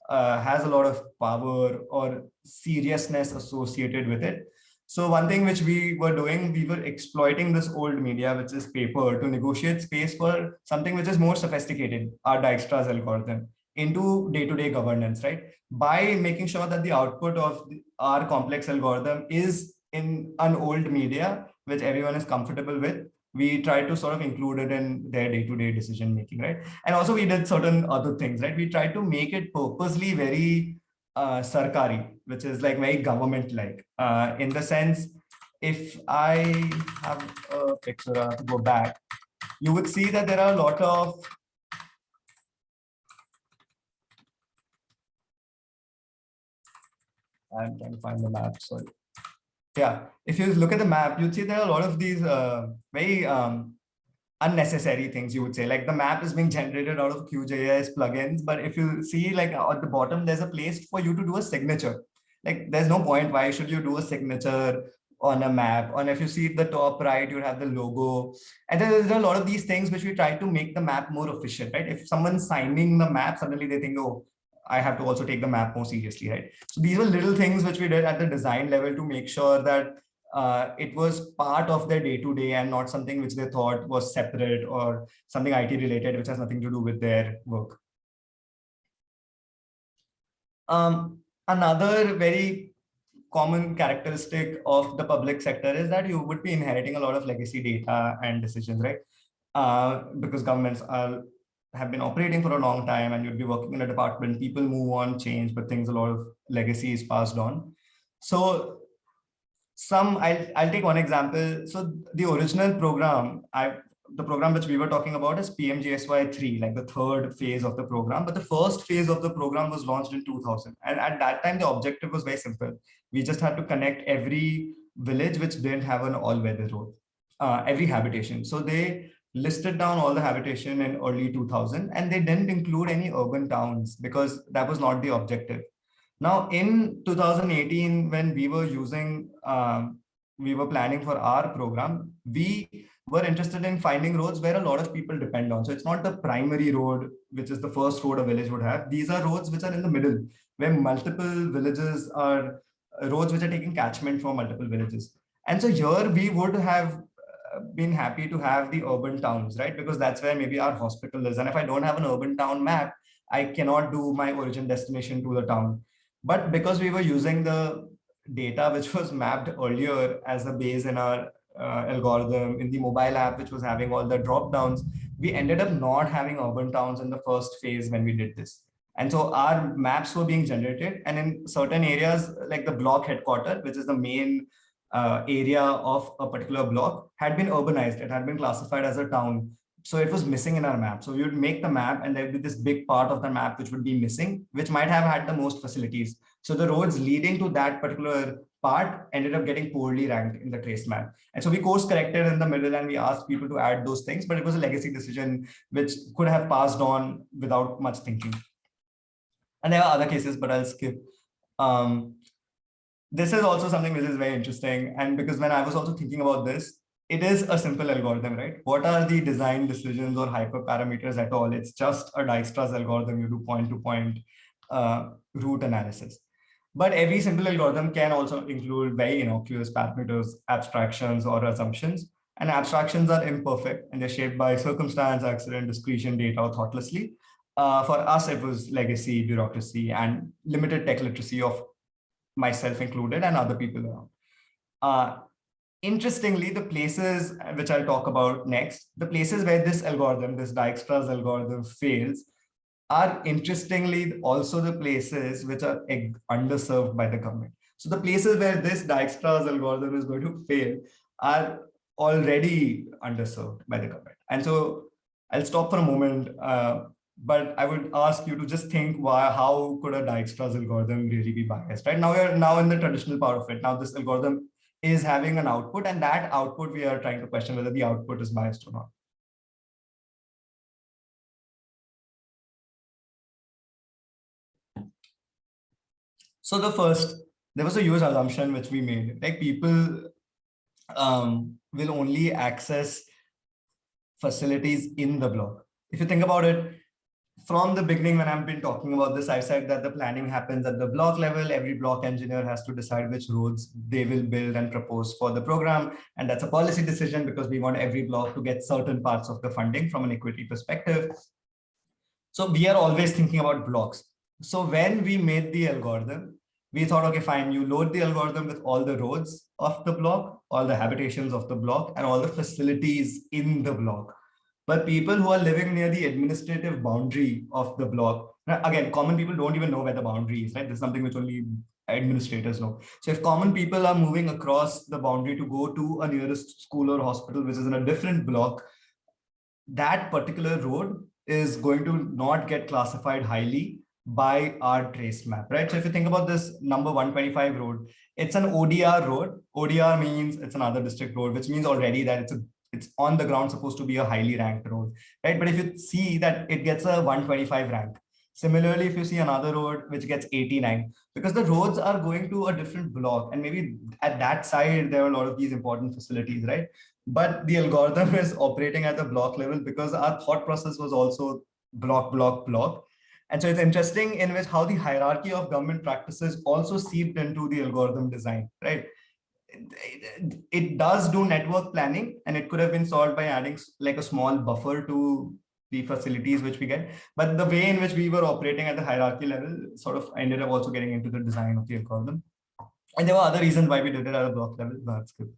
has a lot of power or seriousness associated with it. So one thing which we were doing, we were exploiting this old media, which is paper, to negotiate space for something which is more sophisticated, our Dijkstra's algorithm, into day-to-day governance, right? By making sure that the output of our complex algorithm is in an old media, which everyone is comfortable with, we try to sort of include it in their day-to-day decision making, right? And also we did certain other things, right? We tried to make it purposely very sarkari, which is like very government-like, in the sense if I have a picture, I have to go back, you would see that there are a lot of I'm trying to find the map, sorry. Yeah, if you look at the map, you'd see there are a lot of these very unnecessary things, you would say. Like the map is being generated out of QGIS plugins, but if you see like at the bottom, there's a place for you to do a signature. Like there's no point, why should you do a signature on a map? And if you see at the top right, you have the logo. And then there's a lot of these things which we try to make the map more efficient, right? If someone's signing the map, suddenly they think, oh, I have to also take the map more seriously, right? So these were little things which we did at the design level to make sure that it was part of their day-to-day and not something which they thought was separate or something IT related, which has nothing to do with their work. Another very common characteristic of the public sector is that you would be inheriting a lot of legacy data and decisions, right? Because governments have been operating for a long time and you'd be working in a department, people move on, change, but things, a lot of legacy is passed on. So I'll take one example. So the original program, the program which we were talking about is PMGSY 3, like the third phase of the program. But the first phase of the program was launched in 2000. And at that time, the objective was very simple. We just had to connect every village which didn't have an all-weather road, every habitation. So they listed down all the habitation in early 2000, and they didn't include any urban towns because that was not the objective. Now, in 2018, when we were using, we were planning for our program, we were interested in finding roads where a lot of people depend on. So it's not the primary road, which is the first road a village would have. These are roads which are in the middle, where multiple villages are roads which are taking catchment for multiple villages. And so here we would have been happy to have the urban towns, right? Because that's where maybe our hospital is. And if I don't have an urban town map, I cannot do my origin destination to the town. But because we were using the data which was mapped earlier as a base in our algorithm in the mobile app, which was having all the drop downs, we ended up not having urban towns in the first phase when we did this. And so our maps were being generated, and in certain areas like the block headquarters, which is the main area of a particular block, had been urbanized. It had been classified as a town. So it was missing in our map. So we would make the map and there would be this big part of the map which would be missing, which might have had the most facilities. So the roads leading to that particular part ended up getting poorly ranked in the trace map. And so we course corrected in the middle and we asked people to add those things, but it was a legacy decision which could have passed on without much thinking. And there are other cases, but I'll skip. This is also something which is very interesting. And because when I was also thinking about this, it is a simple algorithm, right? What are the design decisions or hyperparameters at all? It's just a Dijkstra's algorithm. You do point-to-point route analysis. But every simple algorithm can also include very innocuous parameters, abstractions, or assumptions. And abstractions are imperfect and they're shaped by circumstance, accident, discretion, data, or thoughtlessly. For us, it was legacy, bureaucracy, and limited tech literacy of myself included and other people around. Interestingly, the places which I'll talk about next, the places where this algorithm, this Dijkstra's algorithm fails, are interestingly also the places which are underserved by the government. So the places where this Dijkstra's algorithm is going to fail are already underserved by the government. And so I'll stop for a moment, but I would ask you to just think how could a Dijkstra's algorithm really be biased, right? Now we're now in the traditional part of it. Now this algorithm is having an output, and that output we are trying to question whether the output is biased or not. So there was a huge assumption which we made, like people will only access facilities in the block. If you think about it, from the beginning, when I've been talking about this, I said that the planning happens at the block level. Every block engineer has to decide which roads they will build and propose for the program. And that's a policy decision because we want every block to get certain parts of the funding from an equity perspective. So we are always thinking about blocks. So when we made the algorithm, we thought, okay, fine, you load the algorithm with all the roads of the block, all the habitations of the block, and all the facilities in the block. But people who are living near the administrative boundary of the block, again, common people don't even know where the boundary is, right? This is something which only administrators know. So if common people are moving across the boundary to go to a nearest school or hospital, which is in a different block, that particular road is going to not get classified highly by our trace map, right? So if you think about this number 125 road, it's an ODR road. ODR means it's another district road, which means already that it's on the ground supposed to be a highly ranked road, right? But if you see that it gets a 125 rank. Similarly, if you see another road which gets 89, because the roads are going to a different block, and maybe at that side there are a lot of these important facilities, right? But the algorithm is operating at the block level because our thought process was also block, block, block. And so it's interesting in which how the hierarchy of government practices also seeped into the algorithm design, right? It does do network planning, and it could have been solved by adding like a small buffer to the facilities which we get. But the way in which we were operating at the hierarchy level sort of ended up also getting into the design of the algorithm. And there were other reasons why we did it at a block level. That's good.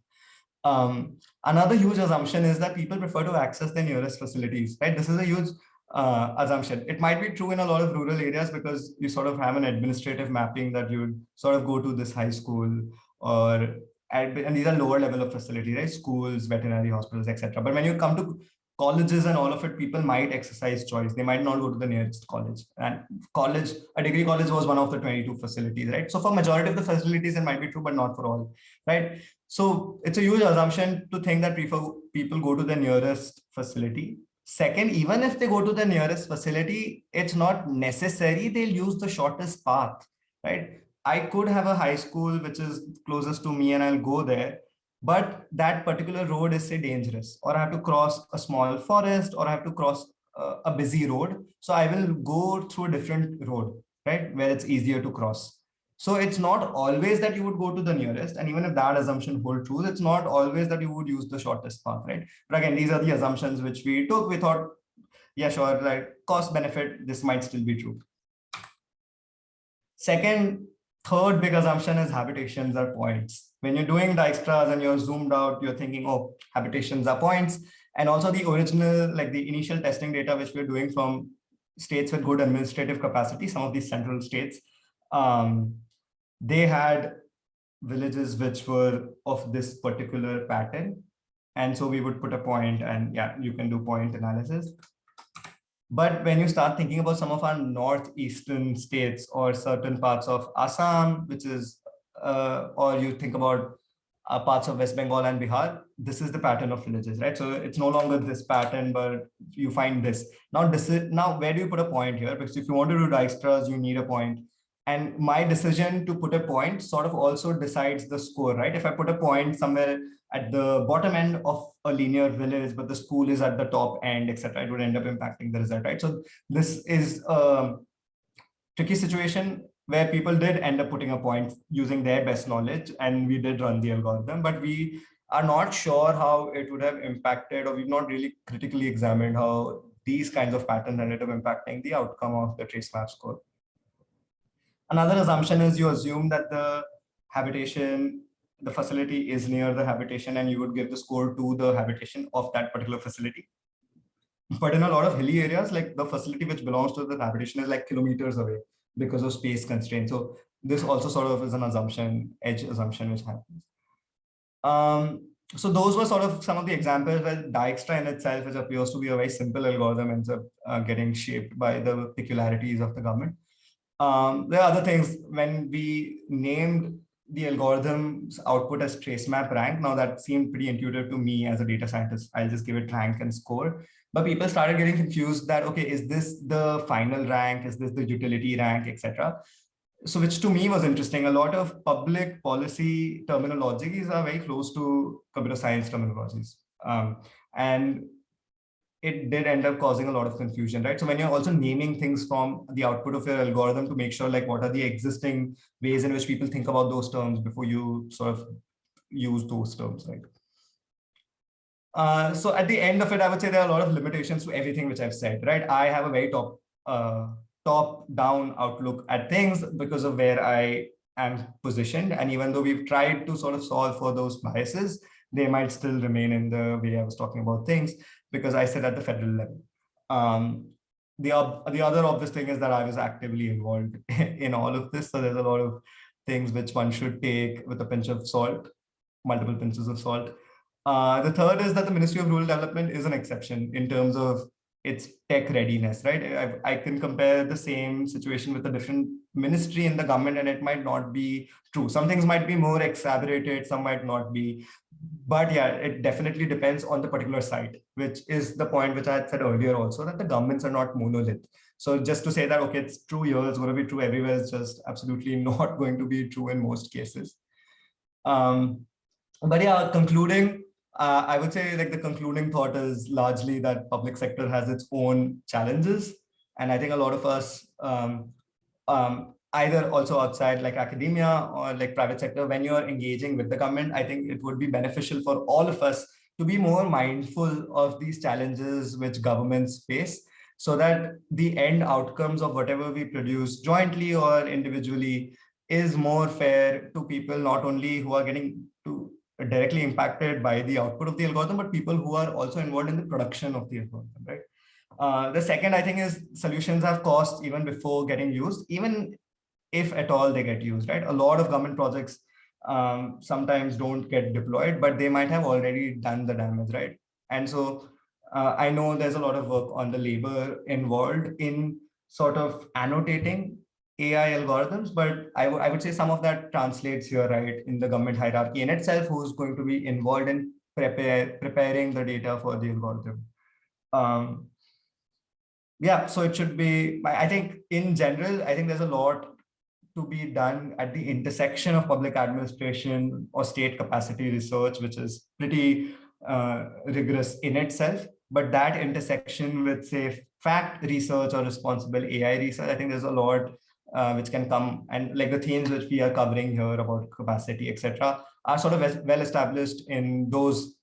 Another huge assumption is that people prefer to access the nearest facilities, right? This is a huge assumption. It might be true in a lot of rural areas because you sort of have an administrative mapping that you would sort of go to this high school or, and these are lower level of facility, right? Schools, veterinary hospitals, etc. But when you come to colleges and all of it, people might exercise choice. They might not go to the nearest college. And college, a degree college was one of the 22 facilities, right? So for majority of the facilities, it might be true, but not for all, right? So it's a huge assumption to think that people go to the nearest facility. Second, even if they go to the nearest facility, it's not necessary they'll use the shortest path, right? I could have a high school which is closest to me and I'll go there, but that particular road is say dangerous, or I have to cross a small forest, or I have to cross a busy road. So I will go through a different road, right, where it's easier to cross. So it's not always that you would go to the nearest. And even if that assumption holds true, it's not always that you would use the shortest path, right? But again, these are the assumptions which we took. We thought, yeah, sure, like cost benefit, this might still be true. Third big assumption is habitations are points. When you're doing Dijkstra's and you're zoomed out, you're thinking, oh, habitations are points. And also the original, like the initial testing data, which we're doing from states with good administrative capacity, some of these central states, they had villages which were of this particular pattern. And so we would put a point, and yeah, you can do point analysis. But when you start thinking about some of our northeastern states or certain parts of Assam, which is, or you think about parts of West Bengal and Bihar, this is the pattern of villages, right? So it's no longer this pattern, but you find this. Now, now where do you put a point here? Because if you want to do Dijkstra's, you need a point. And my decision to put a point sort of also decides the score, right? If I put a point somewhere at the bottom end of a linear village, but the school is at the top end, etc., it would end up impacting the result, right? So this is a tricky situation where people did end up putting a point using their best knowledge, and we did run the algorithm, but we are not sure how it would have impacted, or we've not really critically examined how these kinds of patterns ended up impacting the outcome of the trace map score. Another assumption is you assume that the habitation, the facility is near the habitation, and you would give the score to the habitation of that particular facility. But in a lot of hilly areas, like the facility which belongs to the habitation is like kilometers away because of space constraints. So this also sort of is an assumption, edge assumption, which happens. So those were sort of some of the examples where Dijkstra in itself, which appears to be a very simple algorithm, ends up getting shaped by the peculiarities of the government. There are other things. When we named the algorithm's output as trace map rank, now that seemed pretty intuitive to me as a data scientist. I'll just give it rank and score. But people started getting confused that, okay, is this the final rank? Is this the utility rank, etc.? So which to me was interesting. A lot of public policy terminologies are very close to computer science terminologies. And it did end up causing a lot of confusion, right? So when you're also naming things from the output of your algorithm to make sure like what are the existing ways in which people think about those terms before you sort of use those terms, right? So at the end of it, I would say there are a lot of limitations to everything which I've said, right? I have a very top-down outlook at things because of where I am positioned. And even though we've tried to sort of solve for those biases, they might still remain in the way I was talking about things, because I sit at the federal level. The other obvious thing is that I was actively involved in all of this. So there's a lot of things which one should take with a pinch of salt, multiple pinches of salt. The third is that the Ministry of Rural Development is an exception in terms of its tech readiness, right? I can compare the same situation with a different ministry in the government, and it might not be true. Some things might be more exaggerated, some might not be. But yeah, it definitely depends on the particular site, which is the point which I had said earlier also, that the governments are not monolith. So just to say that, okay, it's true here, it's going to be true everywhere, is just absolutely not going to be true in most cases. But yeah, concluding, I would say like the concluding thought is largely that public sector has its own challenges. And I think a lot of us, either also outside like academia or like private sector, when you're engaging with the government, I think it would be beneficial for all of us to be more mindful of these challenges which governments face, so that the end outcomes of whatever we produce jointly or individually is more fair to people, not only who are getting to directly impacted by the output of the algorithm, but people who are also involved in the production of the algorithm, right? The second, I think, is solutions have costs even before getting used, even if at all they get used, right? A lot of government projects sometimes don't get deployed, but they might have already done the damage, right? And so I know there's a lot of work on the labor involved in sort of annotating AI algorithms, but I would say some of that translates here, right, in the government hierarchy in itself, who's going to be involved in preparing the data for the algorithm. Yeah, so it should be, I think in general, I think there's a lot to be done at the intersection of public administration or state capacity research, which is pretty rigorous in itself. But that intersection with, say, fact research or responsible AI research, I think there's a lot which can come, and like the themes which we are covering here about capacity, etc., are sort of well established in those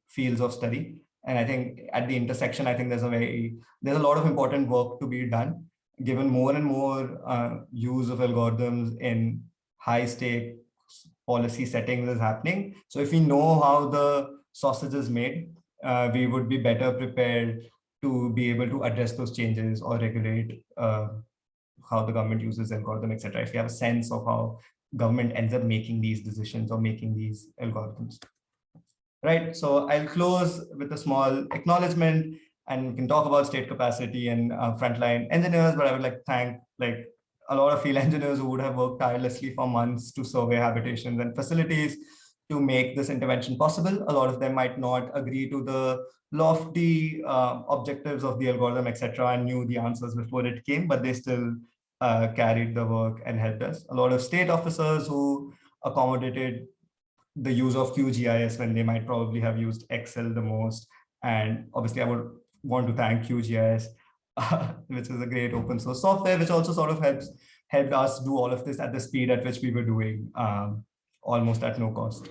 fields of study. And I think at the intersection, I think there's a lot of important work to be done, given more and more use of algorithms in high stake policy settings is happening. So if we know how the sausage is made, we would be better prepared to be able to address those changes or regulate how the government uses algorithm, etc. If you have a sense of how government ends up making these decisions or making these algorithms. Right, so I'll close with a small acknowledgement, and we can talk about state capacity and frontline engineers, but I would like to thank like a lot of field engineers who would have worked tirelessly for months to survey habitations and facilities to make this intervention possible. A lot of them might not agree to the lofty objectives of the algorithm, etc., and knew the answers before it came, but they still carried the work and helped us. A lot of state officers who accommodated the use of QGIS when they might probably have used Excel the most. And obviously I would want to thank QGIS, which is a great open source software, which also sort of helped us do all of this at the speed at which we were doing, almost at no cost,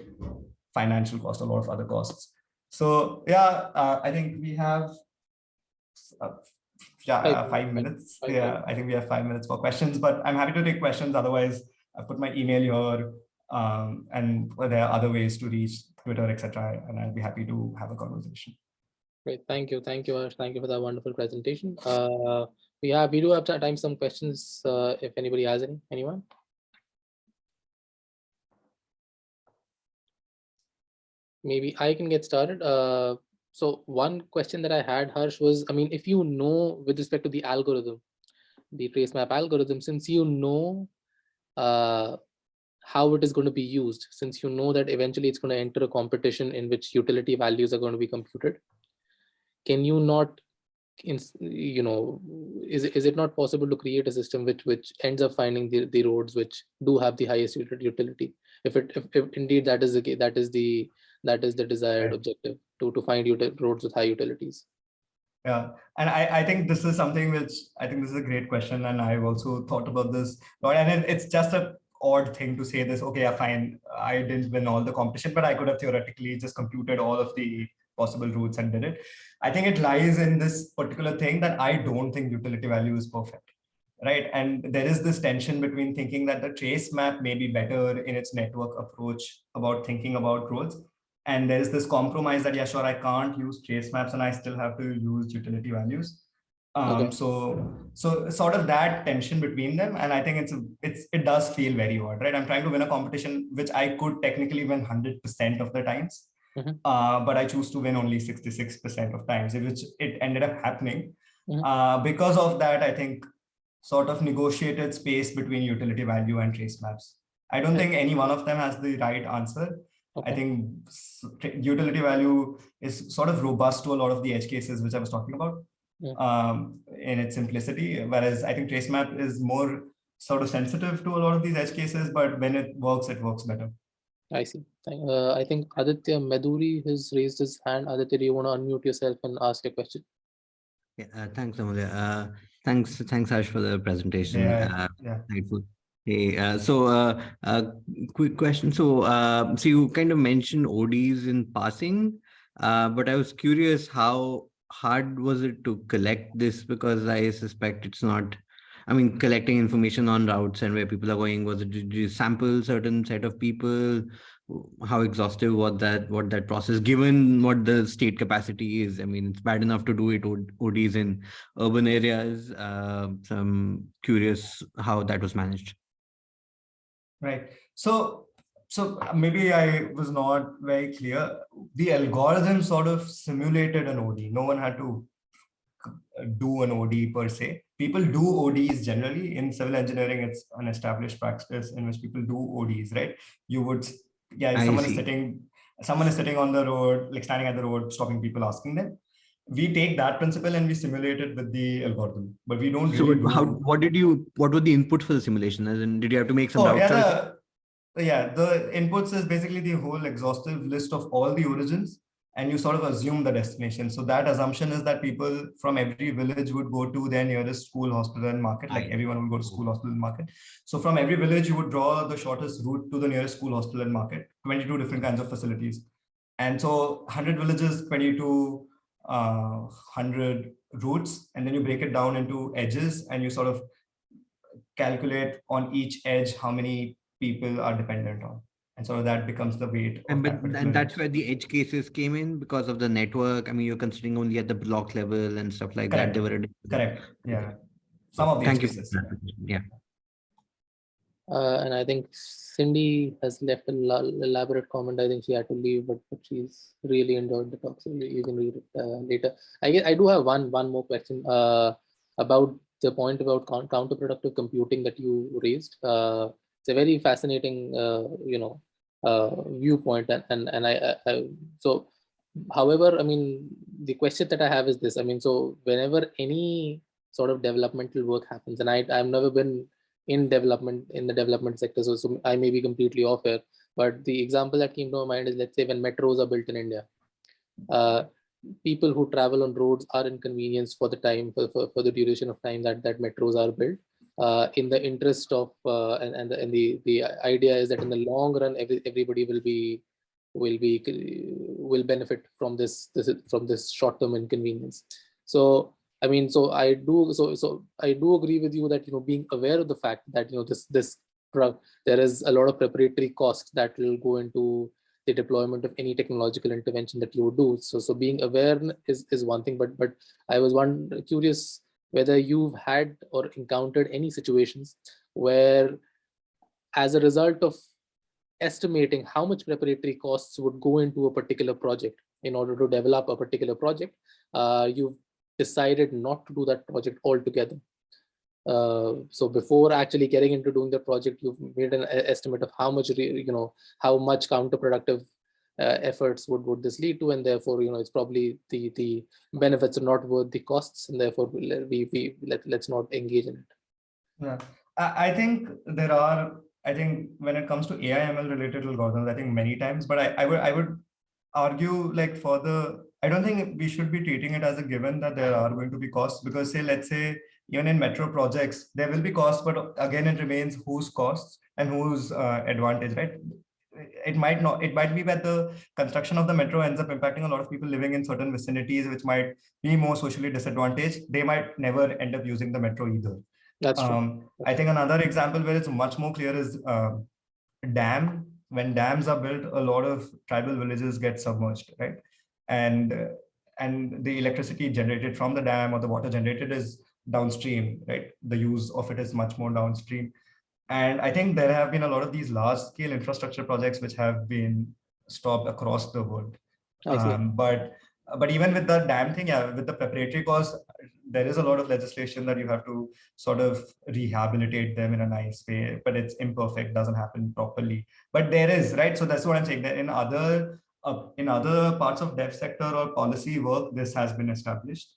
financial cost, a lot of other costs. So yeah, I think we have 5 minutes. Yeah, I think we have 5 minutes for questions, but I'm happy to take questions. Otherwise, I've put my email here. And there are other ways to reach Twitter, etc., and I'll be happy to have a conversation. Great, thank you, Harsh. Thank you for that wonderful presentation. We do have time some questions. If anybody has anyone. Maybe I can get started. So one question that I had, Harsh, was, I mean, if you know with respect to the algorithm, the trace map algorithm, since you know how it is going to be used, since you know that eventually it's going to enter a competition in which utility values are going to be computed, can you not, is it not possible to create a system which ends up finding the roads which do have the highest utility, if indeed that is the case, that is the desired objective, to find roads with high utilities? Yeah, and I think this is something which I think this is a great question, and I've also thought about this, and it's just a odd thing to say this, okay, yeah, fine, I didn't win all the competition, but I could have theoretically just computed all of the possible routes and did it. I think it lies in this particular thing that I don't think utility value is perfect, right? And there is this tension between thinking that the trace map may be better in its network approach about thinking about roads, and there is this compromise that, yeah, sure, I can't use trace maps and I still have to use utility values. Okay. So sort of that tension between them, and I think it does feel very odd, right? I'm trying to win a competition which I could technically win 100% of the times, Mhm. but I choose to win only 66% of times, which it ended up happening. Mhm. Because of that, I think sort of negotiated space between utility value and trace maps. I don't Right. think any one of them has the right answer. I Okay. think utility value is sort of robust to a lot of the edge cases which I was talking about, Yeah. in its simplicity, whereas I think trace map is more sort of sensitive to a lot of these edge cases, but when it works better. I see. I think Aditya Meduri has raised his hand. Aditya, do you want to unmute yourself and ask a question? Yeah, thanks, Amulya. Thanks, Harsh, for the presentation. Yeah. Insightful. Hey, quick question. So you kind of mentioned ODs in passing, but I was curious how hard was it to collect this, because I suspect it's not. I mean, collecting information on routes and where people are going, was it, did you sample certain set of people? How exhaustive was that? What that process, given what the state capacity is? I mean, it's bad enough to do it ODs in urban areas. So I'm curious how that was managed. Right. So maybe I was not very clear. The algorithm sort of simulated an OD. No one had to do an OD per se. People do ODs generally in civil engineering. It's an established practice in which people do ODs, right? You would, yeah, I see. someone is sitting on the road, like standing at the road, stopping people, asking them. We take that principle and we simulate it with the algorithm, but we don't So really how, do. what were the inputs for the simulation? As in, did you have to make some Oh, route yeah, choices? the inputs is basically the whole exhaustive list of all the origins, and you sort of assume the destination. So that assumption is that people from every village would go to their nearest school, hospital, and market. Like I everyone would go to oh, school, hospital, and market. So from every village, you would draw the shortest route to the nearest school, hospital, and market. 22 different kinds of facilities, and so 100 villages, 22, 100 routes, and then you break it down into edges, and you sort of calculate on each edge how many people are dependent on. And so that becomes the weight of that and particular that's edge. where the edge cases came in because of the network. I mean, you're considering only at the block level and stuff like that. They Correct. were Correct. Yeah. okay. Some of the edge Thank you for cases. that. Yeah. And I think Cindy has left a elaborate comment. I think she had to leave, but she's really enjoyed the talk. So you can read it later. I do have one more question about the point about counterproductive computing that you raised. It's a very fascinating, viewpoint, and so. However, I mean, the question that I have is this. I mean, so whenever any sort of developmental work happens, and I've never been in the development sector, so I may be completely off here, but the example that came to my mind is, let's say, when metros are built in India, uh, people who travel on roads are inconvenienced for the time, for the duration of time that metros are built, in the interest of and the idea is that in the long run everybody will benefit from this short term inconvenience. So I mean, so I do agree with you that, being aware of the fact that, there is a lot of preparatory cost that will go into the deployment of any technological intervention that you would do. So being aware is one thing, but I was curious whether you've had or encountered any situations where, as a result of estimating how much preparatory costs would go into a particular project in order to develop a particular project, you've decided not to do that project altogether. So before actually getting into doing the project, you've made an estimate of how much, how much counterproductive efforts would this lead to, and therefore, it's probably the benefits are not worth the costs, and therefore let's not engage in it. Yeah. I think there are, I think when it comes to AI ML related algorithms, I think many times, but I would argue like I don't think we should be treating it as a given that there are going to be costs, because let's say even in metro projects, there will be costs, but again, it remains whose costs and whose advantage, right? It might be that the construction of the metro ends up impacting a lot of people living in certain vicinities, which might be more socially disadvantaged. They might never end up using the metro either. That's true. I think another example where it's much more clear is dam. When dams are built, a lot of tribal villages get submerged, right? And and the electricity generated from the dam or the water generated is downstream, right? The use of it is much more downstream. And I think there have been a lot of these large scale infrastructure projects which have been stopped across the world. I see. But even with the dam thing, yeah, with the preparatory course, there is a lot of legislation that you have to sort of rehabilitate them in a nice way, but it's imperfect, doesn't happen properly. But there is, right? So that's what I'm saying, that in other parts of dev sector or policy work, this has been established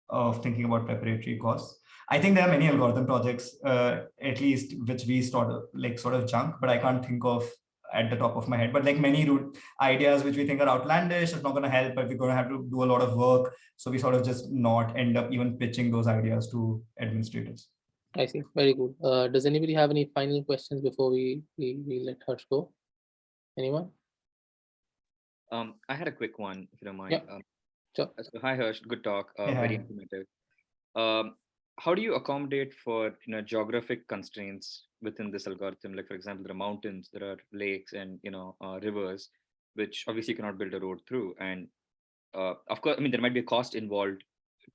of thinking about preparatory course. I think there are many algorithm projects, at least which we sort of junk, but I can't think of at the top of my head. But like many root ideas which we think are outlandish, it's not going to help, but we're going to have to do a lot of work. So we sort of just not end up even pitching those ideas to administrators. I see. Very good. Does anybody have any final questions before we let Harsh go? Anyone? I had a quick one, if you don't mind. Yeah, sure. So hi Harsh, good talk. Yeah. Very informative. How do you accommodate for geographic constraints within this algorithm? Like for example, there are mountains, there are lakes, and rivers, which obviously you cannot build a road through. And of course, I mean there might be a cost involved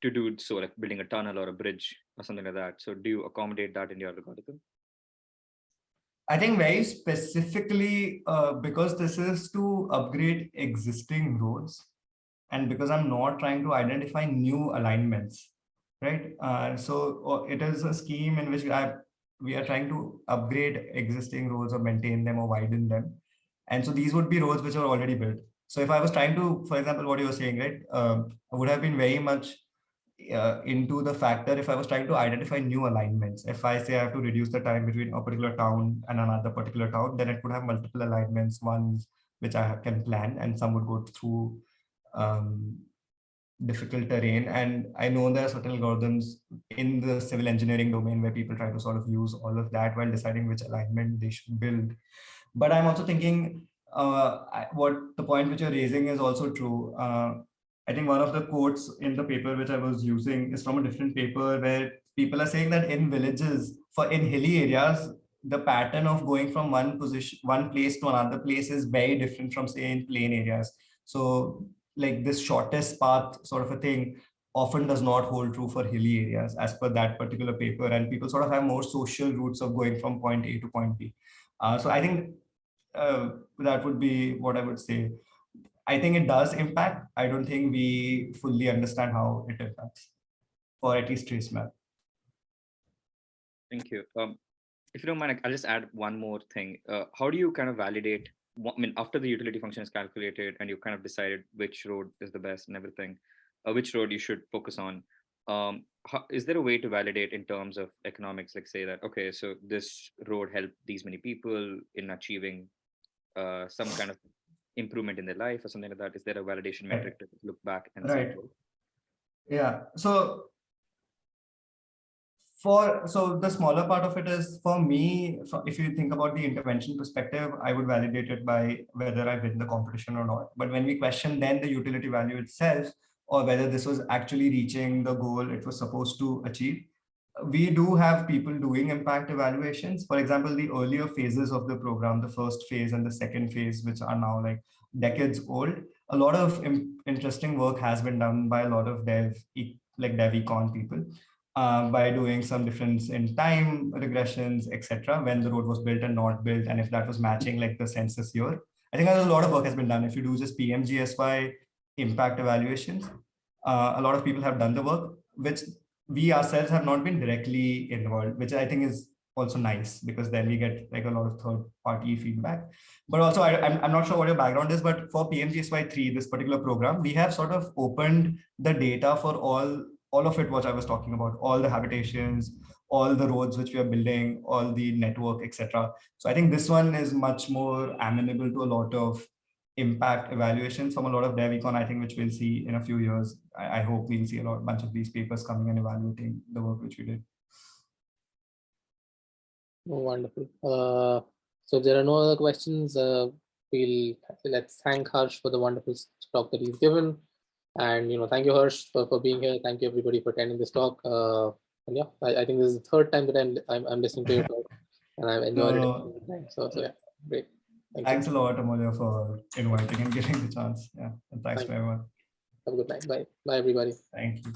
to do so, like building a tunnel or a bridge or something like that. So do you accommodate that in your algorithm? I think very specifically because this is to upgrade existing roads, and because I'm not trying to identify new alignments, right? So it is a scheme in which we are trying to upgrade existing roads or maintain them or widen them. And so these would be roads which are already built. So if I was trying to, for example, what you were saying, right, I would have been very much into the fact that if I was trying to identify new alignments, if I say I have to reduce the time between a particular town and another particular town, then it could have multiple alignments, ones which I can plan, and some would go through difficult terrain. And I know there are certain algorithms in the civil engineering domain where people try to sort of use all of that while deciding which alignment they should build. But I'm also thinking what the point which you're raising is also true. I think one of the quotes in the paper which I was using is from a different paper where people are saying that in villages, in hilly areas, the pattern of going from one place to another place is very different from, say, in plain areas. So like this shortest path sort of a thing often does not hold true for hilly areas as per that particular paper. And people sort of have more social routes of going from point A to point B. So I think that would be what I would say. I think it does impact. I don't think we fully understand how it impacts, or at least trace map. Thank you. If you don't mind, I'll just add one more thing. How do you kind of validate, I mean, after the utility function is calculated and you kind of decided which road is the best and everything, which road you should focus on, is there a way to validate in terms of economics, like say that, okay, so this road helped these many people in achieving some kind of improvement in their life or something like that? Is there a validation metric to look back and right. say? Yeah. So the smaller part of it is for me, if you think about the intervention perspective, I would validate it by whether I win the competition or not. But when we question then the utility value itself, or whether this was actually reaching the goal it was supposed to achieve, we do have people doing impact evaluations. For example, the earlier phases of the program, the first phase and the second phase, which are now like decades old, a lot of interesting work has been done by a lot of dev econ people by doing some difference in time regressions, etc., when the road was built and not built, and if that was matching like the census year. I think a lot of work has been done. If you do just PMGSY impact evaluations, a lot of people have done the work, which we ourselves have not been directly involved, which I think is also nice, because then we get like a lot of third-party feedback. But also, I'm not sure what your background is, but for PMGSY3, this particular program, we have sort of opened the data for all of it, what I was talking about, all the habitations, all the roads which we are building, all the network, etc. So I think this one is much more amenable to a lot of impact evaluations from a lot of dev econ, I think, which we'll see in a few years. I hope we'll see a bunch of these papers coming and evaluating the work which we did. Oh, wonderful. So if there are no other questions, let's thank Harsh for the wonderful talk that he's given. And thank you, Harsh, for being here. Thank you everybody for attending this talk. And yeah, I think this is the third time that I'm listening to your talk, and I've enjoyed it. So yeah, great. Thanks a lot, Amolya, for inviting and giving the chance. Yeah, and thanks to everyone. Have a good night. Bye. Bye, everybody. Thank you.